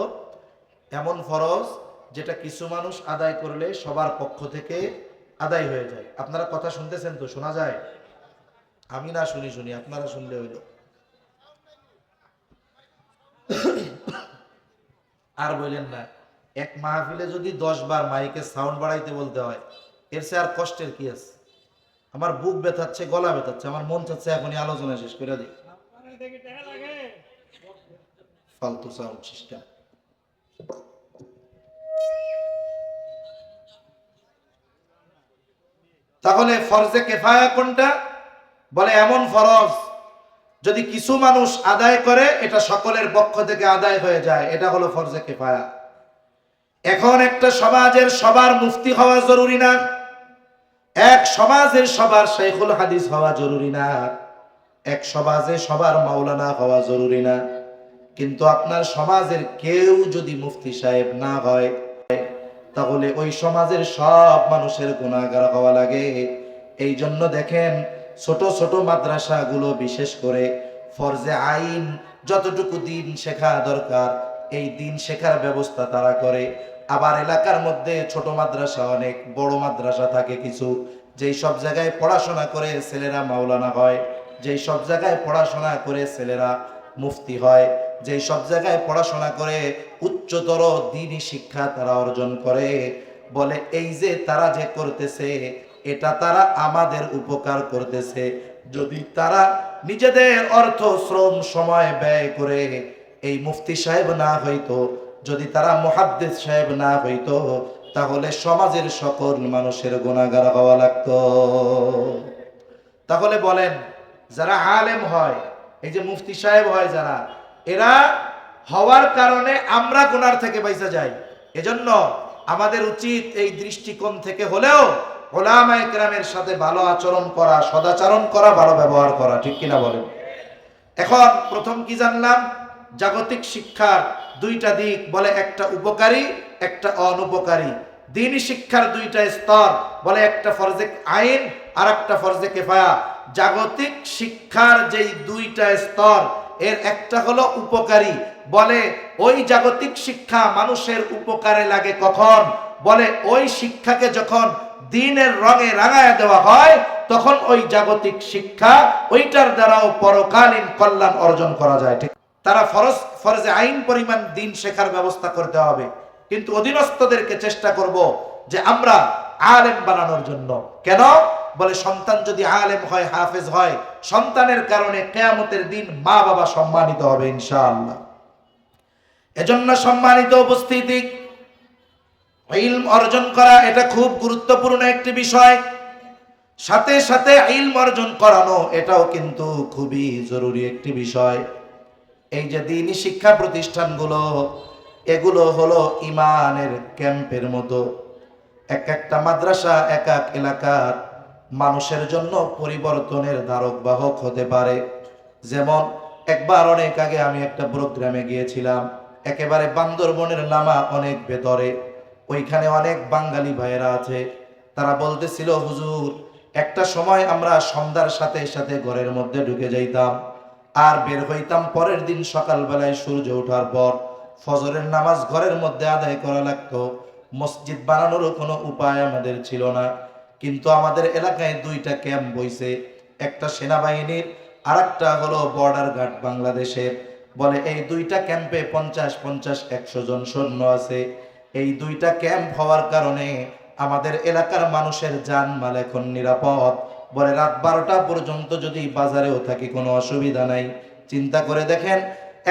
এমন ফরজ যেটা কিছু মানুষ আদায় করলে সবার পক্ষ থেকে আদায় হয়ে যায়। আপনারা কথা শুনতেছেন তো? শোনা যায়? আমি না শুনি শুনি, আপনারা শুনলে হইল। আর বললেন না, এক মাহফিলে যদি 10 বার মাইকে সাউন্ড বাড়াইতে বলতে হয়, এর চেয়ে আর কষ্টের কি আছে? আমার বুক ব্যথাচ্ছে, গলা ব্যথাচ্ছে, আমার মন চাচ্ছে এখনই আলোচনা শেষ করে দিই। ফালতু সাউন্ড সিস্টেম। তাহলে ফরজে কিফায়া কোনটা? বলে এমন ফরজ যদি কিছু মানুষ আদায় করে এটা সকলের পক্ষ থেকে আদায় হয়ে যায়, এটা হলো ফরজে কিফায়া। এখন একটা সমাজের সবার মুফতি হওয়া জরুরি না, এক সমাজের সবার শাইখুল হাদিস হওয়া জরুরি না, এক সমাজে সবার মাওলানা হওয়া জরুরি না, কিন্তু আপনার সমাজের কেউ যদি মুফতি সাহেব না হয়, তাহলে ওই সমাজের সব মানুষের গুনাহগার হওয়া লাগে। এই জন্য দেখেন ছোট ছোট মাদ্রাসাগুলো বিশেষ করে ফরজে আইন যতটুকু দিন শেখা দরকার এই দিন শেখার ব্যবস্থা তারা করে। আবার এলাকার মধ্যে ছোট মাদ্রাসা অনেক, বড় মাদ্রাসা থাকে কিছু, যেই সব জায়গায় পড়াশোনা করে ছেলেরা মাওলানা হয়, যেই সব জায়গায় পড়াশোনা করে ছেলেরা মুফতি হয়, যেই সব জায়গায় পড়াশোনা করে উচ্চতর দ্বীনি শিক্ষা তারা অর্জন করে। বলে এই যে তারা যে করতেছে এটা তারা আমাদের উপকার করতেছে। যদি তারা নিজেদের অর্থ শ্রম সময় ব্যয় করে এই মুফতি সাহেব না হইতো, যদি তারা মুহাদ্দিস সাহেব না হইতো, তাহলে সমাজের সকল মানুষের গুনাহগার হওয়া লাগতো। তাহলে বলেন যারা আলেম হয়, এই যে মুফতি সাহেব হয় যারা, এরা হওয়ার কারণে আমরা গুনার থেকে বাইসা যাই। এজন্য আমাদের উচিত এই দৃষ্টিকোণ থেকে হলেও উলামায়ে কেরামের সাথে ভালো আচরণ করা, সদাচরণ করা, ভালো ব্যবহার করা, ঠিক কিনা বলেন? এখন প্রথম কি জানলাম? জাগতিক শিক্ষার দুইটা দিক, বলে একটা উপকারী একটা অনুপকারী। দ্বীনি শিক্ষার দুইটা স্তর, বলে একটা ফরজে আইন আর একটা ফরজে কিফায়া। জাগতিক শিক্ষার যেই দুইটা স্তর, এর একটা হলো উপকারী, বলে ওই জাগতিক শিক্ষা মানুষের উপকারে লাগে কখন? বলে ওই শিক্ষাকে যখন দ্বীনের রঙে রাঙায় দেওয়া হয় তখন ওই জাগতিক শিক্ষা ওইটার দ্বারাও পরকালীন কল্যাণ অর্জন করা যায়। ঠিক, তারা ফরজে আইন পরিমাণ দ্বীন শেখার ব্যবস্থা করতে হবে, কিন্তু অধীনস্থদেরকে চেষ্টা করব যে আমরা আলেম বানানোর জন্য। কেন? বলে সন্তান যদি আলেম হয়, হাফেজ হয়, সন্তানের কারণে কিয়ামতের দিন মা বাবা সম্মানিত হবে ইনশাআল্লাহ। এজন্য সম্মানিত উপস্থিতি, ইলম অর্জন করা এটা খুব গুরুত্বপূর্ণ একটি বিষয়, সাথে সাথে ইলম অর্জন করানো এটাও কিন্তু খুবই জরুরি একটি বিষয়। এই যে দ্বীনি শিক্ষা প্রতিষ্ঠানগুলো, এগুলো হলো ইমানের ক্যাম্পের মতো। এক একটা মাদ্রাসা এক এক এলাকার মানুষের জন্য পরিবর্তনের ধারক বাহক হতে পারে। যেমন একবার অনেক আগে আমি একটা প্রোগ্রামে গিয়েছিলাম, একেবারে বান্দরবনের লামা অনেক ভেতরে, ওইখানে অনেক বাঙালি ভাইয়েরা আছে। তারা বলতেছিল, হুজুর একটা সময় আমরা সন্ধ্যার সাথে সাথে ঘরের মধ্যে ঢুকে যাইতাম আর বের হইতাম পরের দিন সকালবেলায় সূর্য ওঠার পর। ফজরের নামাজ ঘরের মধ্যে আদায় করা লাগতো, মসজিদ বানানোরও কোনো উপায় আমাদের ছিল না। কিন্তু আমাদের এলাকায় দুইটা ক্যাম্প বইছে, একটা সেনাবাহিনীর আর একটা হলো বর্ডার গার্ড বাংলাদেশের। বলে এই দুইটা ক্যাম্পে 50-50-100 জন সৈন্য আছে। এই দুইটা ক্যাম্প হওয়ার কারণে আমাদের এলাকার মানুষের জানমাল এখন নিরাপদ। বলে রাত 12টা পর্যন্ত যদি বাজারেও থাকি কোনো অসুবিধা নাই, চিন্তা করে দেখেন,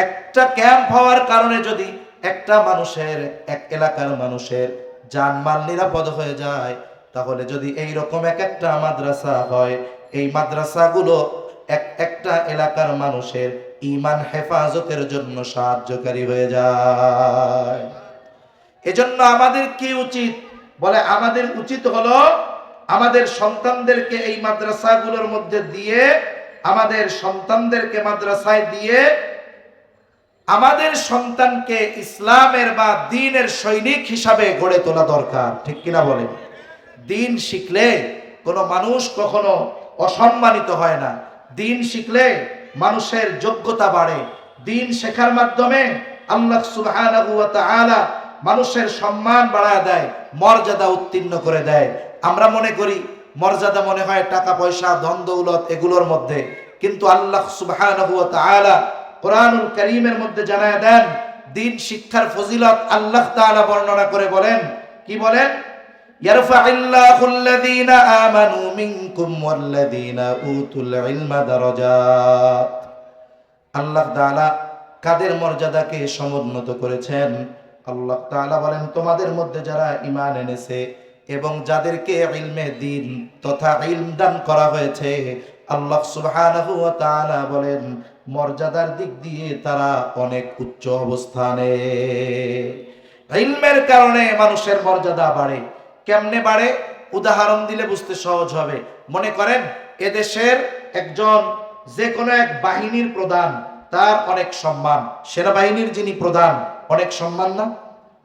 একটা ক্যাম্প হওয়ার কারণে যদি একটা মানুষের, এক এলাকার মানুষের জানমাল নিরাপদ হয়ে যায়, তাহলে যদি এই রকম এক একটা মাদ্রাসা হয়, এই মাদ্রাসাগুলো একটা এলাকার মানুষের ঈমান হেফাজতের জন্য সাহায্যকারী হয়ে যায়। এজন্য আমাদের কি উচিত? বলে আমাদের উচিত হলো আমাদের সন্তানদেরকে এই মাদ্রাসাগুলোর মধ্যে দিয়ে, আমাদের সন্তানদেরকে মাদ্রাসায় দিয়ে আমাদের সন্তানকে ইসলামের বা দ্বীনের সৈনিক হিসাবে গড়ে তোলা দরকার। ঠিক কিনা বলেন? দ্বীন শিখলে কোনো মানুষ কখনো অসম্মানিত হয় না। দ্বীন শিখলে মানুষের যোগ্যতা বাড়ে। দ্বীন শেখার মাধ্যমে আল্লাহ সুবহানাহু ওয়া তাআলা মানুষের সম্মান বাড়ায় দেয়, মর্যাদা উত্তীর্ণ করে দেয়। আমরা মনে করি মর্যাদা মনে হয় টাকা পয়সা, ধন দৌলত এগুলোর মধ্যে, কিন্তু আল্লাহ সুবহানাহু ওয়া তাআলা কোরআনুল কারীমের মধ্যে জানায় দেন দ্বীন শিক্ষার ফজিলত আল্লাহ তাআলা বর্ণনা করে বলেন, কি বলেন? ইয়ারফাইল্লাহুল্লাযীনা আমানু মিনকুম ওয়াল্লাযীনা উতুল ইলমা দারাজাত। আল্লাহ তাআলা কাদের মর্যাদাকে সমুন্নত করেছেন? আল্লাহ তাআলা বলেন, তোমাদের মধ্যে যারা ঈমান এনেছে এবং যাদেরকে ইলমে দ্বীন তথা ইলম দান করা হয়েছে, আল্লাহ সুবহানাহু ওয়া তাআলা বলেন মর্যাদার দিক দিয়ে তারা অনেক উচ্চ অবস্থানে। ইলমের কারণে মানুষের মর্যাদা বাড়ে। কেমনে বাড়ে? উদাহরণ দিলে বুঝতে সহজ হবে। মনে করেন এদেশের একজন যে কোনো এক বাহিনীর প্রধান, তার অনেক সম্মান। সেনাবাহিনীর যিনি প্রধান অনেক সম্মান না?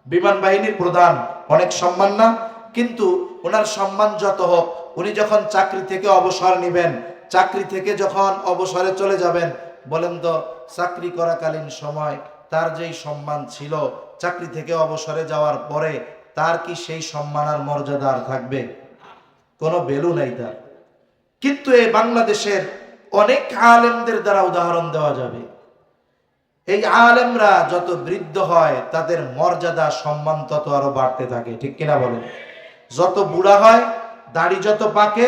বিমান বাহিনীর প্রধান অনেক সম্মান না? কিন্তু ওনার সম্মান যত হোক, উনি যখন চাকরি থেকে অবসর নেবেন, চাকরি থেকে যখন অবসরে চলে যাবেন, বলেন তো চাকরি করাকালীন সময় তার যেই সম্মান ছিল, চাকরি থেকে অবসরে যাওয়ার পরে তার কি সেই সম্মান আর মর্যাদা আর থাকবে? কোনো ভ্যালু নাই তার। কিন্তু এই বাংলাদেশের অনেক আলেমদের দ্বারা উদাহরণ দেওয়া যাবে। এই আলেমরা যত বৃদ্ধ হয় তাদের মর্যাদা সম্মান তত আরো বাড়তে থাকে। ঠিক কিনা বলেন? যত বুড়া হয়, দাড়ি যত পাকে,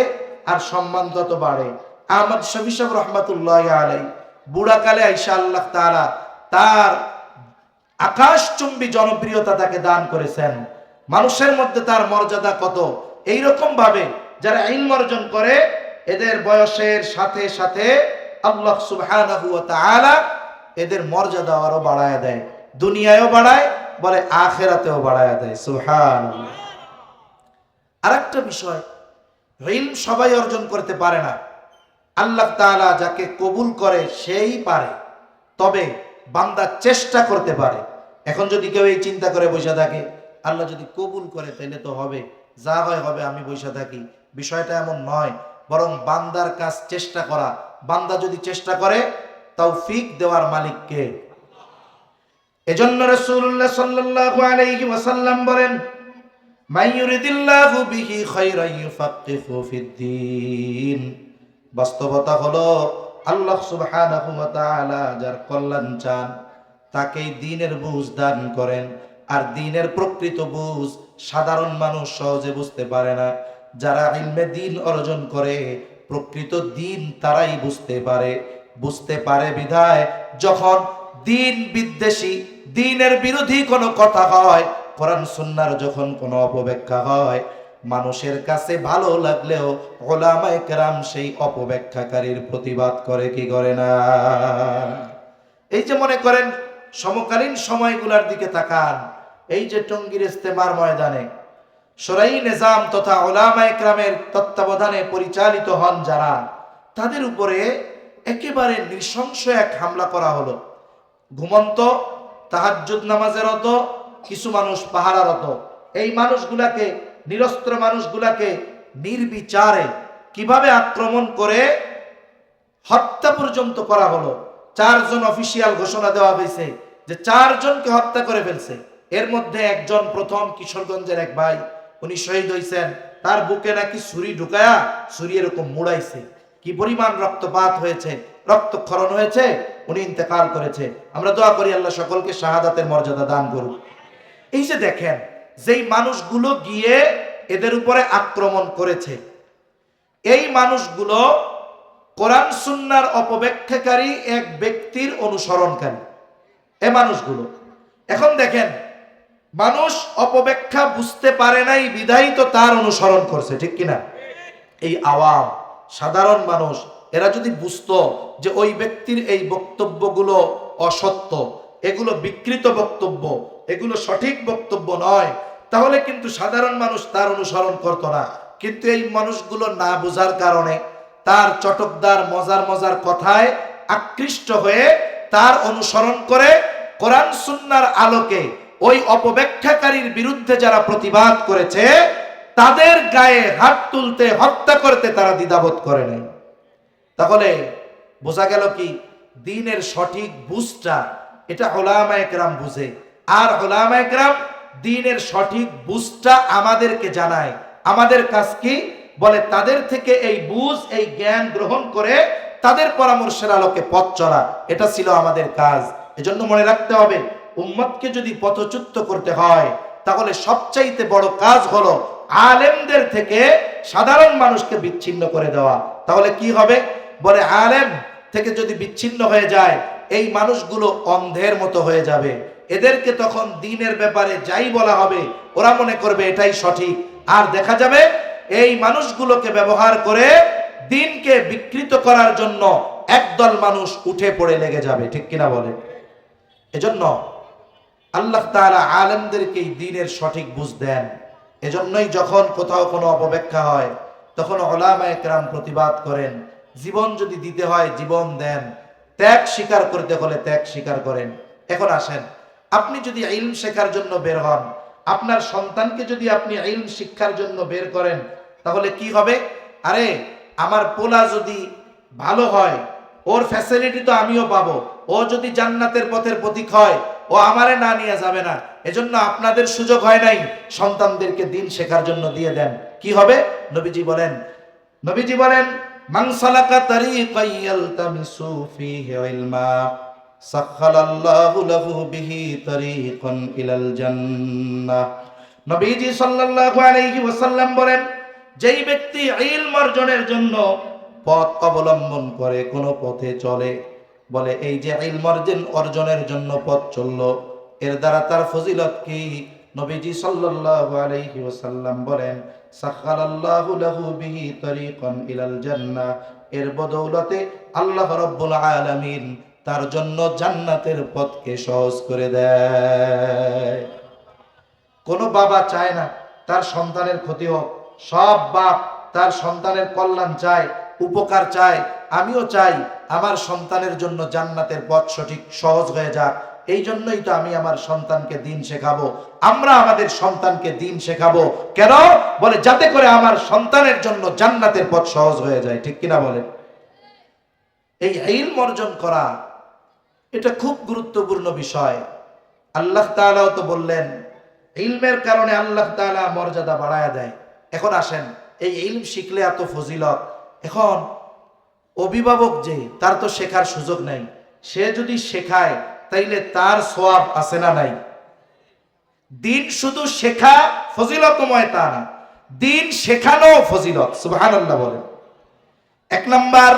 আর সম্মান তত বাড়ে। আহমদ শফী সাহেব রহমাতুল্লাহি আলাইহি বুড়াকালে আইসা আল্লাহ তাআলা তার আকাশচুম্বী জনপ্রিয়তা তাকে দান করেছেন। মানুষের মধ্যে তার মর্যাদা কত। এইরকম ভাবে যারা ইলম অর্জন করে, এদের বয়সের সাথে সাথে আল্লাহ সুবহানাহু ওয়া তাআলা এদের মর্যাদা আরো বাড়ায় দেয়। দুনিয়ায়ও বাড়ায়, বলে আখিরাতেও বাড়ায় দেয়। সুবহানাল্লাহ। আরেকটা বিষয়, ইলম সবাই অর্জন করতে পারে না। আল্লাহ তাআলা যাকে কবুল করে সেই পারে, তবে বান্দা চেষ্টা করতে পারে। এখন যদি কেউ এই চিন্তা করে বসে থাকে আল্লাহ যদি কবুল করে তাহলে তো হবে, যা হয় হবে, আমি বসে থাকি, বিষয়টা এমন নয়। বরং বান্দার কাজ চেষ্টা করা। বান্দা যদি চেষ্টা করে, তৌফিক দেওয়ার মালিক কে? এজন্য রাসূলুল্লাহ সাল্লাল্লাহু আলাইহি ওয়াসাল্লাম বলেন, মাইয়ুরিদিল্লাহু বিহি খায়রান ইউফাক্কিহু ফিদ্দীন। বাস্তবতা হলো আল্লাহ সুবহানাহু ওয়া তাআলা যার কল্যাণ চান তাকেই দ্বীনের বুঝ দান করেন। আর দ্বীনের প্রকৃত বুঝ সাধারণ মানুষ সহজে বুঝতে পারে না। যারা ইলমে দ্বীন অর্জন করে প্রকৃত দ্বীন তারাই বুঝতে পারে বিধায় যখন দ্বীন বিদ্বেষী, দ্বীনের বিরোধী কোনো কথা হয়, কোরআন সুন্নাহর যখন কোনো অপব্যাখ্যা হয়, মানুষের কাছে ভালো লাগলেও উলামায়ে কেরাম সেই অপব্যাখ্যাকারীর প্রতিবাদ করে কি করে না? এই যে মনে করেন সমকালীন সময়গুলোর দিকে তাকান, এই যে টঙ্গীর ইস্তেমার ময়দানে শরঈ নিজাম তথা উলামায়ে কেরামের তত্ত্বাবধানে পরিচালিত হন যারা, তাদের উপরে একেবারে নৃশংস এক হামলা করা হলো। ঘুমন্ত তাহাজ্জুদ নামাজেরত কিছু মানুষ পাহারারত, এই মানুষগুলাকে, নিরস্ত্র মানুষগুলাকে নির্বিচারে কিভাবে আক্রমণ করে হত্যা পর্যন্ত করা হলো। 4 জন অফিসিয়াল ঘোষণা দেওয়া হয়েছে যে 4 জনকে হত্যা করে ফেলছে। এর মধ্যে একজন প্রথম কিশোরগঞ্জের এক ভাই, উনি শহীদ হয়েছেন। তার বুকে নাকি ছুরি ঢুকায়া ছুরি এরকম মুড়াইছে। কি পরিমাণ রক্তপাত হয়েছে, রক্তক্ষরণ হয়েছে, উনি ইন্তেকাল করেছে। আমরা দোয়া করি আল্লাহ সকলকে শাহাদাতের মর্যাদা দান করুন। এই যে দেখেন, যেই মানুষগুলো গিয়ে এদের উপরে আক্রমণ করেছে, এই মানুষগুলো কোরআন সুন্নাহর অপব্যাখ্যাকারী এক ব্যক্তির অনুসরণকারী এ মানুষগুলো। এখন দেখেন, মানুষ অপব্যাখ্যা বুঝতে পারে নাই বিধায় তো তার অনুসরণ করছে, ঠিক কিনা? এই আওয়াম, সাধারণ মানুষ, এরা যদি বুঝতো যে ওই ব্যক্তির এই বক্তব্যগুলো অসত্য, এগুলো বিকৃত বক্তব্য, এগুলো সঠিক বক্তব্য নয়, তাহলে কিন্তু সাধারণ মানুষ তার অনুসরণ করতো না। কিন্তু এই মানুষগুলো না বোঝার কারণে তার চটকদার মজার মজার কথায় আকৃষ্ট হয়ে তার অনুসরণ করে কোরআন সুন্নাহর আলোকে ওই অপব্যাখ্যাকারীর বিরুদ্ধে যারা প্রতিবাদ করেছে তাদের গায়ে হাত তুলতে, হত্যা করতে তারা দ্বিধাবোধ করে নাই। তাহলে বোঝা গেল কি, দ্বীনের সঠিক বুঝটা এটা উলামায়ে কেরাম বুঝে, আর উলামায়ে কেরাম দ্বীনের সঠিক বুঝটা আমাদেরকে জানায়। আমাদের কাজ কি? বলে তাদের থেকে এই বুঝ, এই জ্ঞান গ্রহণ করে তাদের পরামর্শের আলোকে পথ চলা, এটা ছিল আমাদের কাজ। এজন্য মনে রাখতে হবে, উম্মতকে যদি পথচ্যুত করতে হয় তাহলে সবচাইতে বড় কাজ হলো আলেমদের থেকে সাধারণ মানুষকে বিচ্ছিন্ন করে দেওয়া। তাহলে কি হবে? বলে আলেম থেকে যদি বিচ্ছিন্ন হয়ে যায়, এই মানুষগুলো অন্ধের মতো হয়ে যাবে। এদেরকে তখন দ্বীনের ব্যাপারে যাই বলা হবে ওরা মনে করবে এটাই সঠিক, আর দেখা যাবে এই মানুষগুলোকে ব্যবহার করে দ্বীনকে বিকৃত করার জন্য একদল মানুষ উঠে পড়ে লেগে যাবে, ঠিক কিনা বলে? এজন্য আল্লাহ তাআলা আলেমদেরকে দ্বীনের সঠিক বুঝ দেন। এজন্যই যখন কোথাও কোনো অপব্যাখ্যা হয় তখন উলামায়ে কেরাম প্রতিবাদ করেন। জীবন যদি দিতে হয় জীবন দেন, ত্যাগ স্বীকার করতে হলে ত্যাগ স্বীকার করেন। এখন আসেন, আপনি যদি ইলম শেখার জন্য বের হন, আপনার সন্তানকে যদি আপনি ইলম শিক্ষার জন্য বের করেন, তাহলে কি হবে? আরে আমার পোলা যদি ভালো হয়, ওর ফ্যাসিলিটি তো আমিও পাবো, ও যদি জান্নাতের পথের পথিক হয়, ও আমারে না নিয়ে যাবে না। এজন্য আপনাদের সুযোগ হয় নাই, সন্তানদেরকে দ্বীন শেখার জন্য দিয়ে দেন। কি হবে? নবীজি বলেন মান সালাকা তারিকান ইয়ালতামিসু ফীহি ইলমা সাখালাল্লাহু লাহু বিহি তারিকান ইলাল জান্নাহ। নবীজি সাল্লাল্লাহু আলাইহি ওয়াসাল্লাম বলেন, যেই ব্যক্তি ইলম অর্জনের জন্য পথ অবলম্বন করে, কোন পথে চলে, বলে এই যে ইলম অর্জনের জন্য পথ চললো, এর দ্বারা তার ফজিলত কি? নবীজি সাল্লাল্লাহু আলাইহি ওয়াসাল্লাম বলেন সাখালাল্লাহু লাহু বিহি তারিকান ইলাল জান্নাহ, এর বদৌলতে আল্লাহ রাব্বুল আলামিন তার জন্য জান্নাতের পথকে সহজ করে দেয়। কোন বাবা চায় না তার সন্তানের ক্ষতি হোক, সব বাপ তার সন্তানের কল্যাণ চায়, উপকার চায়। আমিও চাই আমার সন্তানের জন্য জান্নাতের পথ সঠিক সহজ হয়ে যাক। এই জন্যই তো আমি আমার সন্তানকে দ্বীন শেখাবো। আমরা আমাদের সন্তানকে দ্বীন শেখাবো কেন? বলে যাতে করে আমার সন্তানের জন্য জান্নাতের পথ সহজ হয়ে যায়, ঠিক কিনা বলে? এই ইলম অর্জন করা এটা খুব গুরুত্বপূর্ণ বিষয়। আল্লাহ তাআলাও তো বললেন ইলমের কারণে আল্লাহ তাআলা মর্যাদা বাড়ায়া দেয়। এখন আসেন, এই ইলম শিখলে এত ফজিলত, এখন অভিভাবক যে তার তো শেখার সুযোগ নাই, সে যদি শেখায় তাইলে তার সওয়াব আছে না নাই? দ্বীন শুধু শেখা ফজিলতময় তা না, দ্বীন শেখানো ফজিলত। সুবহানাল্লাহ বলেন। এক নাম্বার,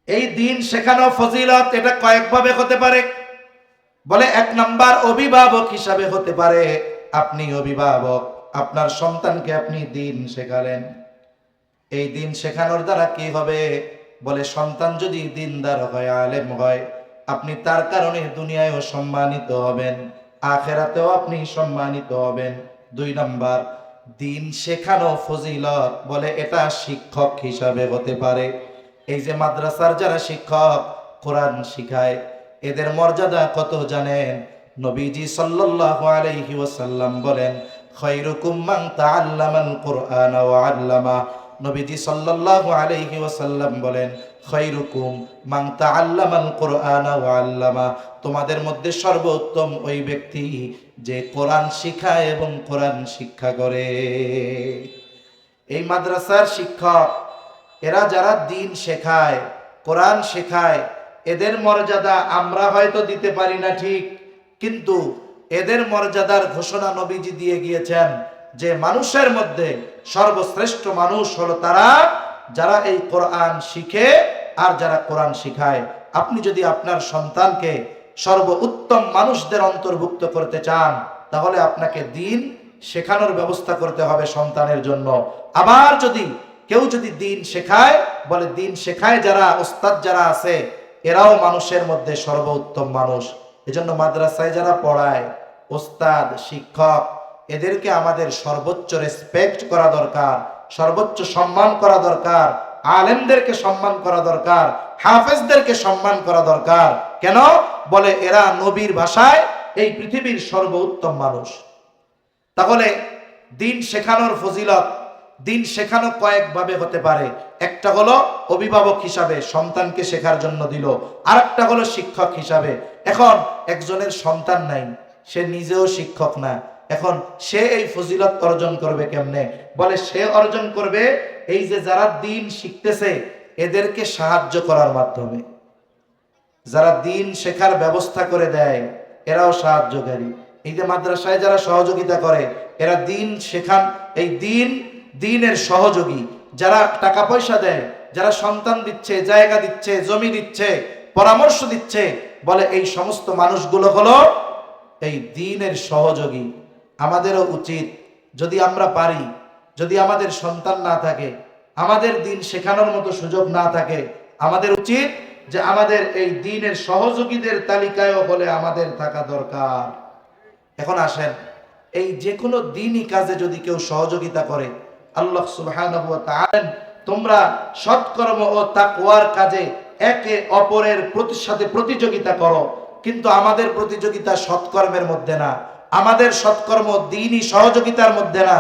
এই দ্বীন শেখানো ফজিলত এটা কয়েকভাবে হতে পারে। বলে এক নাম্বার, অভিভাবক হিসাবে হতে পারে। আপনি অভিভাবক, আপনার সন্তানকে আপনি দ্বীন শেখালেন। এই দ্বীন শেখানোর দ্বারা কি হবে? বলে সন্তান যদি দ্বীনদার হয়, আলেম হয়, আপনি তার কারণে দুনিয়ায়ও সম্মানিত হবেন, আখিরাতেও আপনি সম্মানিত হবেন। দুই নাম্বার, দ্বীন শেখানো ফজিলত, বলে এটা শিক্ষক হিসাবে হতে পারে। এই যে মাদ্রাসার যারা শিক্ষক কোরআন শিখায়, এদের মর্যাদা কত জানেন? নবীজি সাল্লাল্লাহু আলাইহি ওয়াসাল্লাম বলেন খায়রুকুম মান তাআল্লামাল কুরআন ওয়া আল্লামা। নবীজি সাল্লাল্লাহু আলাইহি ওয়াসাল্লাম বলেন খায়রুকুম মান তাআল্লামাল কুরআন ওয়া আল্লামা, তোমাদের মধ্যে সর্বোত্তম ওই ব্যক্তি যে কোরআন শিখায় এবং কোরআন শিক্ষা করে। এই মাদ্রাসার শিক্ষক, এরা যারা দ্বীন শেখায়, কোরআন শেখায়, এদের মর্যাদা আমরা হয়তো দিতে পারি না ঠিক, কিন্তু এদের মর্যাদার ঘোষণা নবীজি দিয়ে গিয়েছেন যে মানুষের মধ্যে সর্বশ্রেষ্ঠ মানুষ হলো তারা যারা এই কোরআন শিখে আর যারা কোরআন শিখায়। আপনি যদি আপনার সন্তানকে সর্বোত্তম মানুষদের অন্তর্ভুক্ত করতে চান, তাহলে আপনাকে দিন শেখানোর ব্যবস্থা করতে হবে সন্তানের জন্য। আবার যদি কেউ যদি দিন শেখায়, বলে দিন শেখায় যারা, ওস্তাদ যারা আছে, এরাও মানুষের মধ্যে সর্বোত্তম মানুষ। এজন্য মাদ্রাসায় যারা পড়ায়, ওস্তাদ, শিক্ষক, এদেরকে আমাদের সর্বোচ্চ রেসপেক্ট করা দরকার, সর্বোচ্চ সম্মান করা দরকার। আলেমদেরকে সম্মান করা দরকার, হাফেজদেরকে সম্মান করা দরকার। কেন? বলে এরা নবীর ভাষায় এই পৃথিবীর সর্বোত্তম মানুষ। তাহলে দিন শেখানোর ফজিলত, দিন শেখানো কয়েকভাবে হতে পারে। একটা হলো অভিভাবক হিসাবে সন্তানকে শেখার জন্য দিল, আর একটা হলো শিক্ষক হিসাবে। এখন একজনের সন্তান নাই, সে নিজেও শিক্ষক না, এখন সে এই ফজিলত অর্জন করবে কেমনে? বলে সে অর্জন করবে এই যে যারা দিন শিখতেছে এদেরকে সাহায্য করার মাধ্যমে। যারা দিন শেখার ব্যবস্থা করে দেয় এরাও সাহায্যকারী। এই যে মাদ্রাসায় যারা সহযোগিতা করে এরা দিন শেখান, এই দিনের সহযোগী। যারা টাকা পয়সা দেয়, যারা সন্তান দিচ্ছে, জায়গা দিচ্ছে, জমি দিচ্ছে, পরামর্শ দিচ্ছে, বলে এই সমস্ত মানুষগুলো হলো এই দিনের সহযোগী। আমাদেরও উচিত, যদি আমরা পারি, যদি আমাদের সন্তান না থাকে, আমাদের দিন শেখানোর মতো সুযোগ না থাকে, আমাদের উচিত যে আমাদের এই দিনের সহযোগীদের তালিকায়ও হলে আমাদের থাকা দরকার। এখন আসেন, এই যে কোনো দিনই কাজে যদি কেউ সহযোগিতা করে, আল্লাহ সুবহানাহু ওয়া তাআলা তোমরা সৎকর্ম ও তাকওয়ার কাজে একে অপরের সাথে প্রতিযোগিতা করো, কিন্তু আমাদের প্রতিযোগিতা সৎকর্মের মধ্যে না, আমাদের সৎকর্ম দ্বীনি সহযোগিতার মধ্যে না।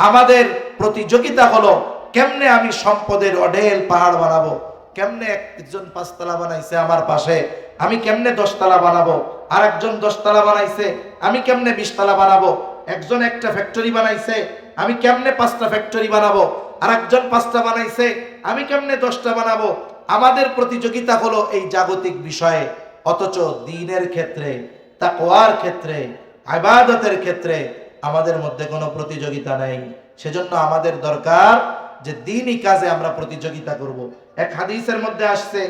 আমাদের প্রতিযোগিতা হলো কেমনে আমি সম্পদের অঢেল পাহাড় বানাবো, কেমনে একজন 5 তলা বানাইছে আমার পাশে, আমি কেমনে 10 তলা বানাবো, আর একজন 10 তলা বানাইছে, আমি কেমনে 20 তলা বানাবো, একজন একটা ফ্যাক্টরি বানাইছে, আমি কেমনে 5টা ফ্যাক্টরি বানাবো, আর একজন 5টা বানাইছে, আমি কেমনে 10টা বানাবো। আমাদের প্রতিযোগিতা হলো এই জাগতিক বিষয়ে, অথচ দ্বীনের ক্ষেত্রে, তাকওয়ার ক্ষেত্রে, ইবাদতের ক্ষেত্রে আমাদের মধ্যে কোনো প্রতিযোগিতা নেই। সেজন্য আমাদের দরকার যে দ্বীনি কাজে আমরা প্রতিযোগিতা করব। এক হাদিসের মধ্যে আসছে,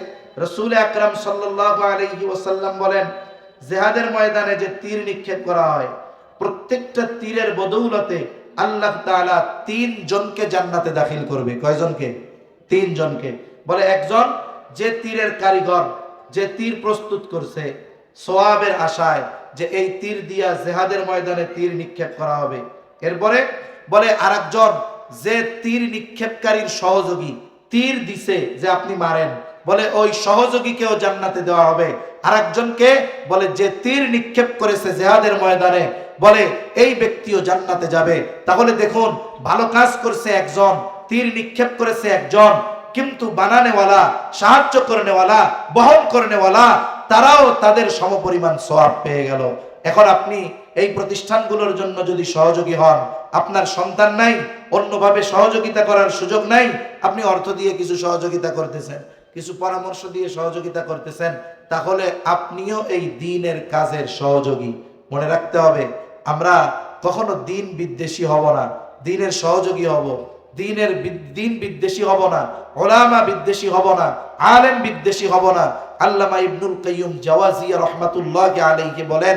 রাসূল আকরাম সাল্লাল্লাহু আলাইহি ওয়াসাল্লাম বলেন, জিহাদের ময়দানে যে তীর নিক্ষেপ করা হয়, প্রত্যেকটা তীরের বদৌলতে আল্লাহ তাআলা 3 জনকে জান্নাতে দাখিল করবে। কয়জনকে? 3 জনকে। বলে একজন যে তীরের কারিগর, যে তীর প্রস্তুত করছে সওয়াবের আশায়, যে এই তীর দিয়া জিহাদের ময়দানে তীর নিক্ষেপ করা হবে। এরপরে বলে আরেকজন যে তীর নিক্ষেপকারীর সহযোগী, তীর দিছে যে আপনি মারেন, বলে ওই সহযোগীকেও জান্নাতে দেওয়া হবে। আরেকজনকে বলে যে তীর নিক্ষেপ করেছে জিহাদের ময়দানে, বলে এই ব্যক্তিও জান্নাতে যাবে। তাহলে দেখুন, ভালো কাজ করছে একজন, তীর নিক্ষেপ করেছে একজন, কিন্তু বানানেওয়ালা, সাহায্য করনেওয়ালা, বহন করনেওয়ালা তারাও তাদের সমপরিমাণ সওয়াব পেয়ে গেল। এখন আপনি এই প্রতিষ্ঠানগুলোর জন্য যদি সহযোগী হন, আপনার সন্তান নাই, অন্যভাবে সহযোগিতা করার সুযোগ নাই, আপনি অর্থ দিয়ে কিছু সহযোগিতা করতেছেন, কিছু পরামর্শ দিয়ে সহযোগিতা করতেছেন, তাহলে আপনিও এই দ্বীনের কাজের সহযোগী। মনে রাখতে হবে, আমরা কখনো দ্বীন বিদ্বেষী হব না, দ্বীনের সহযোগী হব। দ্বীন বিদ্বেষী হব না, উলামা বিদ্বেষী হব না, আলেম বিদ্বেষী হব না। আল্লামা ইবনুল কাইয়্যুম জাওয়াজিয়া রাহমাতুল্লাহি আলাইহি বলেন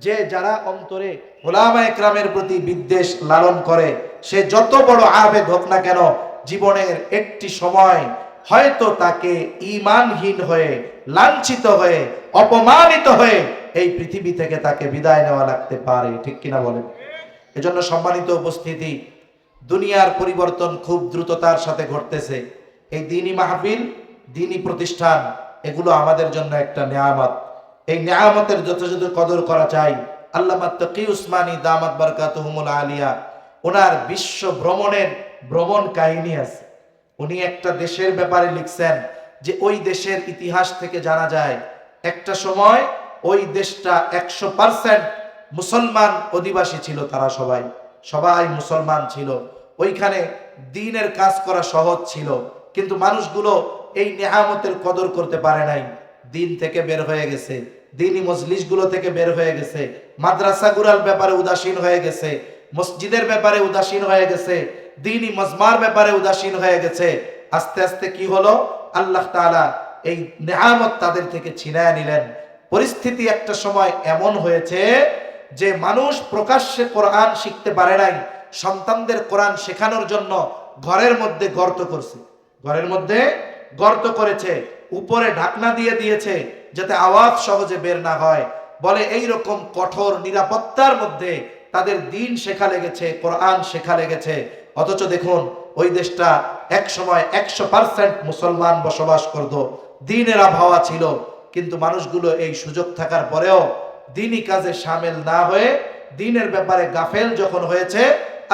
যে যারা অন্তরে উলামা একরামের প্রতি বিদ্বেষ লালন করে, সে যত বড় আবেদ হোক না কেন, জীবনের একটি সময় হয়তো তাকে ঈমানহীন হয়ে, লাঞ্ছিত হয়ে, অপমানিত হয়ে এই পৃথিবী থেকে তাকে বিদায় নেওয়া লাগতে পারে। ঠিক কিনা বলেন? এজন্য সম্মানিত উপস্থিতি, দুনিয়ার পরিবর্তন খুব দ্রুততার সাথে ঘটতেছে। এই দ্বীনি মাহফিল, দ্বীনি প্রতিষ্ঠান, এগুলো আমাদের জন্য একটা নিয়ামত। এই নিয়ামতের যথাযথ কদর করা চাই। আল্লামা তাকি উসমানী দামাত বারকাতুহুমুল আলিয়া, ওনার বিশ্ব ভ্রমণ কাহিনী আছে। উনি একটা দেশের ব্যাপারে লিখছেন যে ওই দেশের ইতিহাস থেকে জানা যায় একটা সময় ওই দেশটা 100% মুসলমান অধিবাসী ছিল, তারা সবাই মুসলমান ছিল। ওইখানে দ্বীনের কাজ করা সহজ ছিল, কিন্তু মানুষগুলো এই নিয়ামতের কদর করতে পারে নাই। দ্বীন থেকে বের হয়ে গেছে, দ্বীনি মজলিসগুলো থেকে বের হয়ে গেছে, মাদ্রাসাগুলোর ব্যাপারে উদাসীন হয়ে গেছে, মসজিদের ব্যাপারে উদাসীন হয়ে গেছে, দ্বীনি মজমার ব্যাপারে উদাসীন হয়ে গেছে। আস্তে আস্তে কি হলো, আল্লাহ তাআলা এই নেয়ামত তাদের থেকে ছিনায় নিলেন। পরিস্থিতি একটা সময় এমন হয়েছে যে মানুষ প্রকাশ্যে কোরআন শিখতে পারে নাই, সন্তানদের কোরআন শেখানোর জন্য ঘরের মধ্যে গর্ত করছে, ঘরের মধ্যে গর্ত করেছে, উপরে ঢাকনা দিয়ে দিয়েছে যাতে আওয়াজ সহজে বের না হয়। বলে এই রকম কঠোর নিরাপত্তার মধ্যে তাদের দিন শেখা লেগেছে, কোরআন শেখা লেগেছে। অথচ দেখুন ওই দেশটা এক সময় 100% মুসলমান বসবাস করত, দ্বীনের আবহাওয়া ছিল, কিন্তু মানুষগুলো এই সুযোগ থাকার পরেও দ্বীনি কাজে শামিল না হয়ে দ্বীনের ব্যাপারে গাফেল যখন হয়েছে,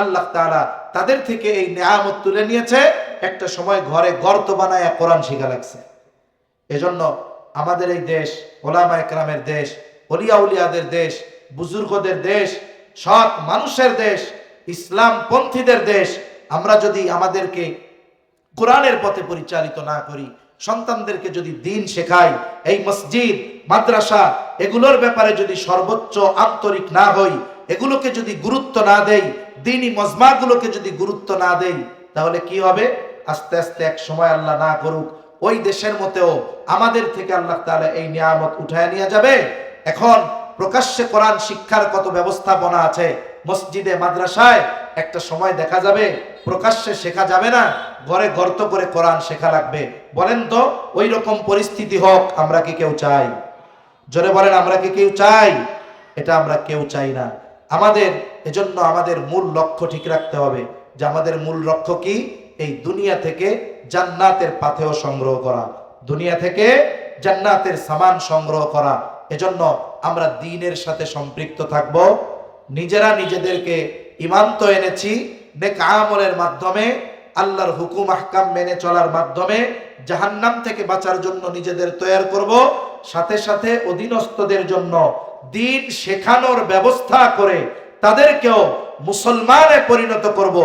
আল্লাহ তাআলা তাদের থেকে এই নেয়ামত তুলে নিয়েছে। একটা সময় ঘরে গর্ত বানায়া কোরআন শিখা লাগছে। এজন্য আমাদের এই দেশ ওলামায়ে কেরামের দেশ, ওলিয়া উলিয়াদের দেশ, বুজুর্গদের দেশ, সৎ মানুষের দেশ, ইসলাম পন্থীদের দেশ। আমরা যদি আমাদেরকে কোরআনের পথে পরিচালিত না করি, সন্তানদেরকে যদি দ্বীন শেখাই, এই মসজিদ মাদ্রাসা এগুলোর ব্যাপারে যদি সর্বোচ্চ আন্তরিক না হই, এগুলোকে যদি গুরুত্ব না দেই, দ্বীনি মজমাগুলোকে যদি গুরুত্ব না দেই, তাহলে কি হবে? আস্তে আস্তে এক সময় আল্লাহ না করুক ওই দেশের মতেও আমাদের থেকে আল্লাহ তাআলা এই নিয়ামত উঠায় নিয়ে যাবে। এখন প্রকাশ্যে কোরআন শিক্ষার কত ব্যবস্থাপনা আছে মসজিদে মাদ্রাসায়, একটা সময় দেখা যাবে প্রকাশ্যে শেখা যাবে না, ঘরে গর্ত করে কোরআন শেখা লাগবে। বলেন তো ওই রকম পরিস্থিতি হোক আমরা কি কেউ চাই? জোরে বলেন, আমরা কি কেউ চাই? এটা আমরা কেউ চাই না। আমাদের এজন্য আমাদের মূল লক্ষ্য ঠিক রাখতে হবে যে আমাদের মূল লক্ষ্য কি? এই দুনিয়া থেকে জান্নাতের পাথেয় সংগ্রহ করা, দুনিয়া থেকে জান্নাতের সামান সংগ্রহ করা। এজন্য আমরা দ্বীনের সাথে সম্পৃক্ত থাকব, নিজেরা নিজেদেরকে ঈমান তো এনেছি, নেক আমলের মাধ্যমে আল্লাহর হুকুম আহকাম মেনে চলার মাধ্যমে জাহান্নাম থেকে বাঁচার জন্য নিজেদের তৈরি করব। সাথে সাথে অধীনস্থদের জন্য দ্বীন শেখানোর ব্যবস্থা করে তাদেরকেও মুসলমানে পরিণত করব,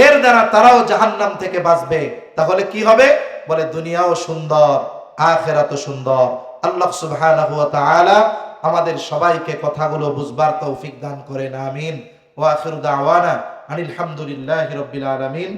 এর দ্বারা তারাও জাহান্নাম থেকে বাঁচবে। তাহলে কি হবে? বলে দুনিয়াও সুন্দর, আখিরাতও সুন্দর। আল্লাহ সুবহানাহু ওয়া তাআলা আমাদের সবাইকে কথাগুলো বুঝবার তৌফিক দান করেন, আমিন। ওয়া আখিরু দাওয়ানা আনিল হামদুলিল্লাহি রাব্বিল আলামিন।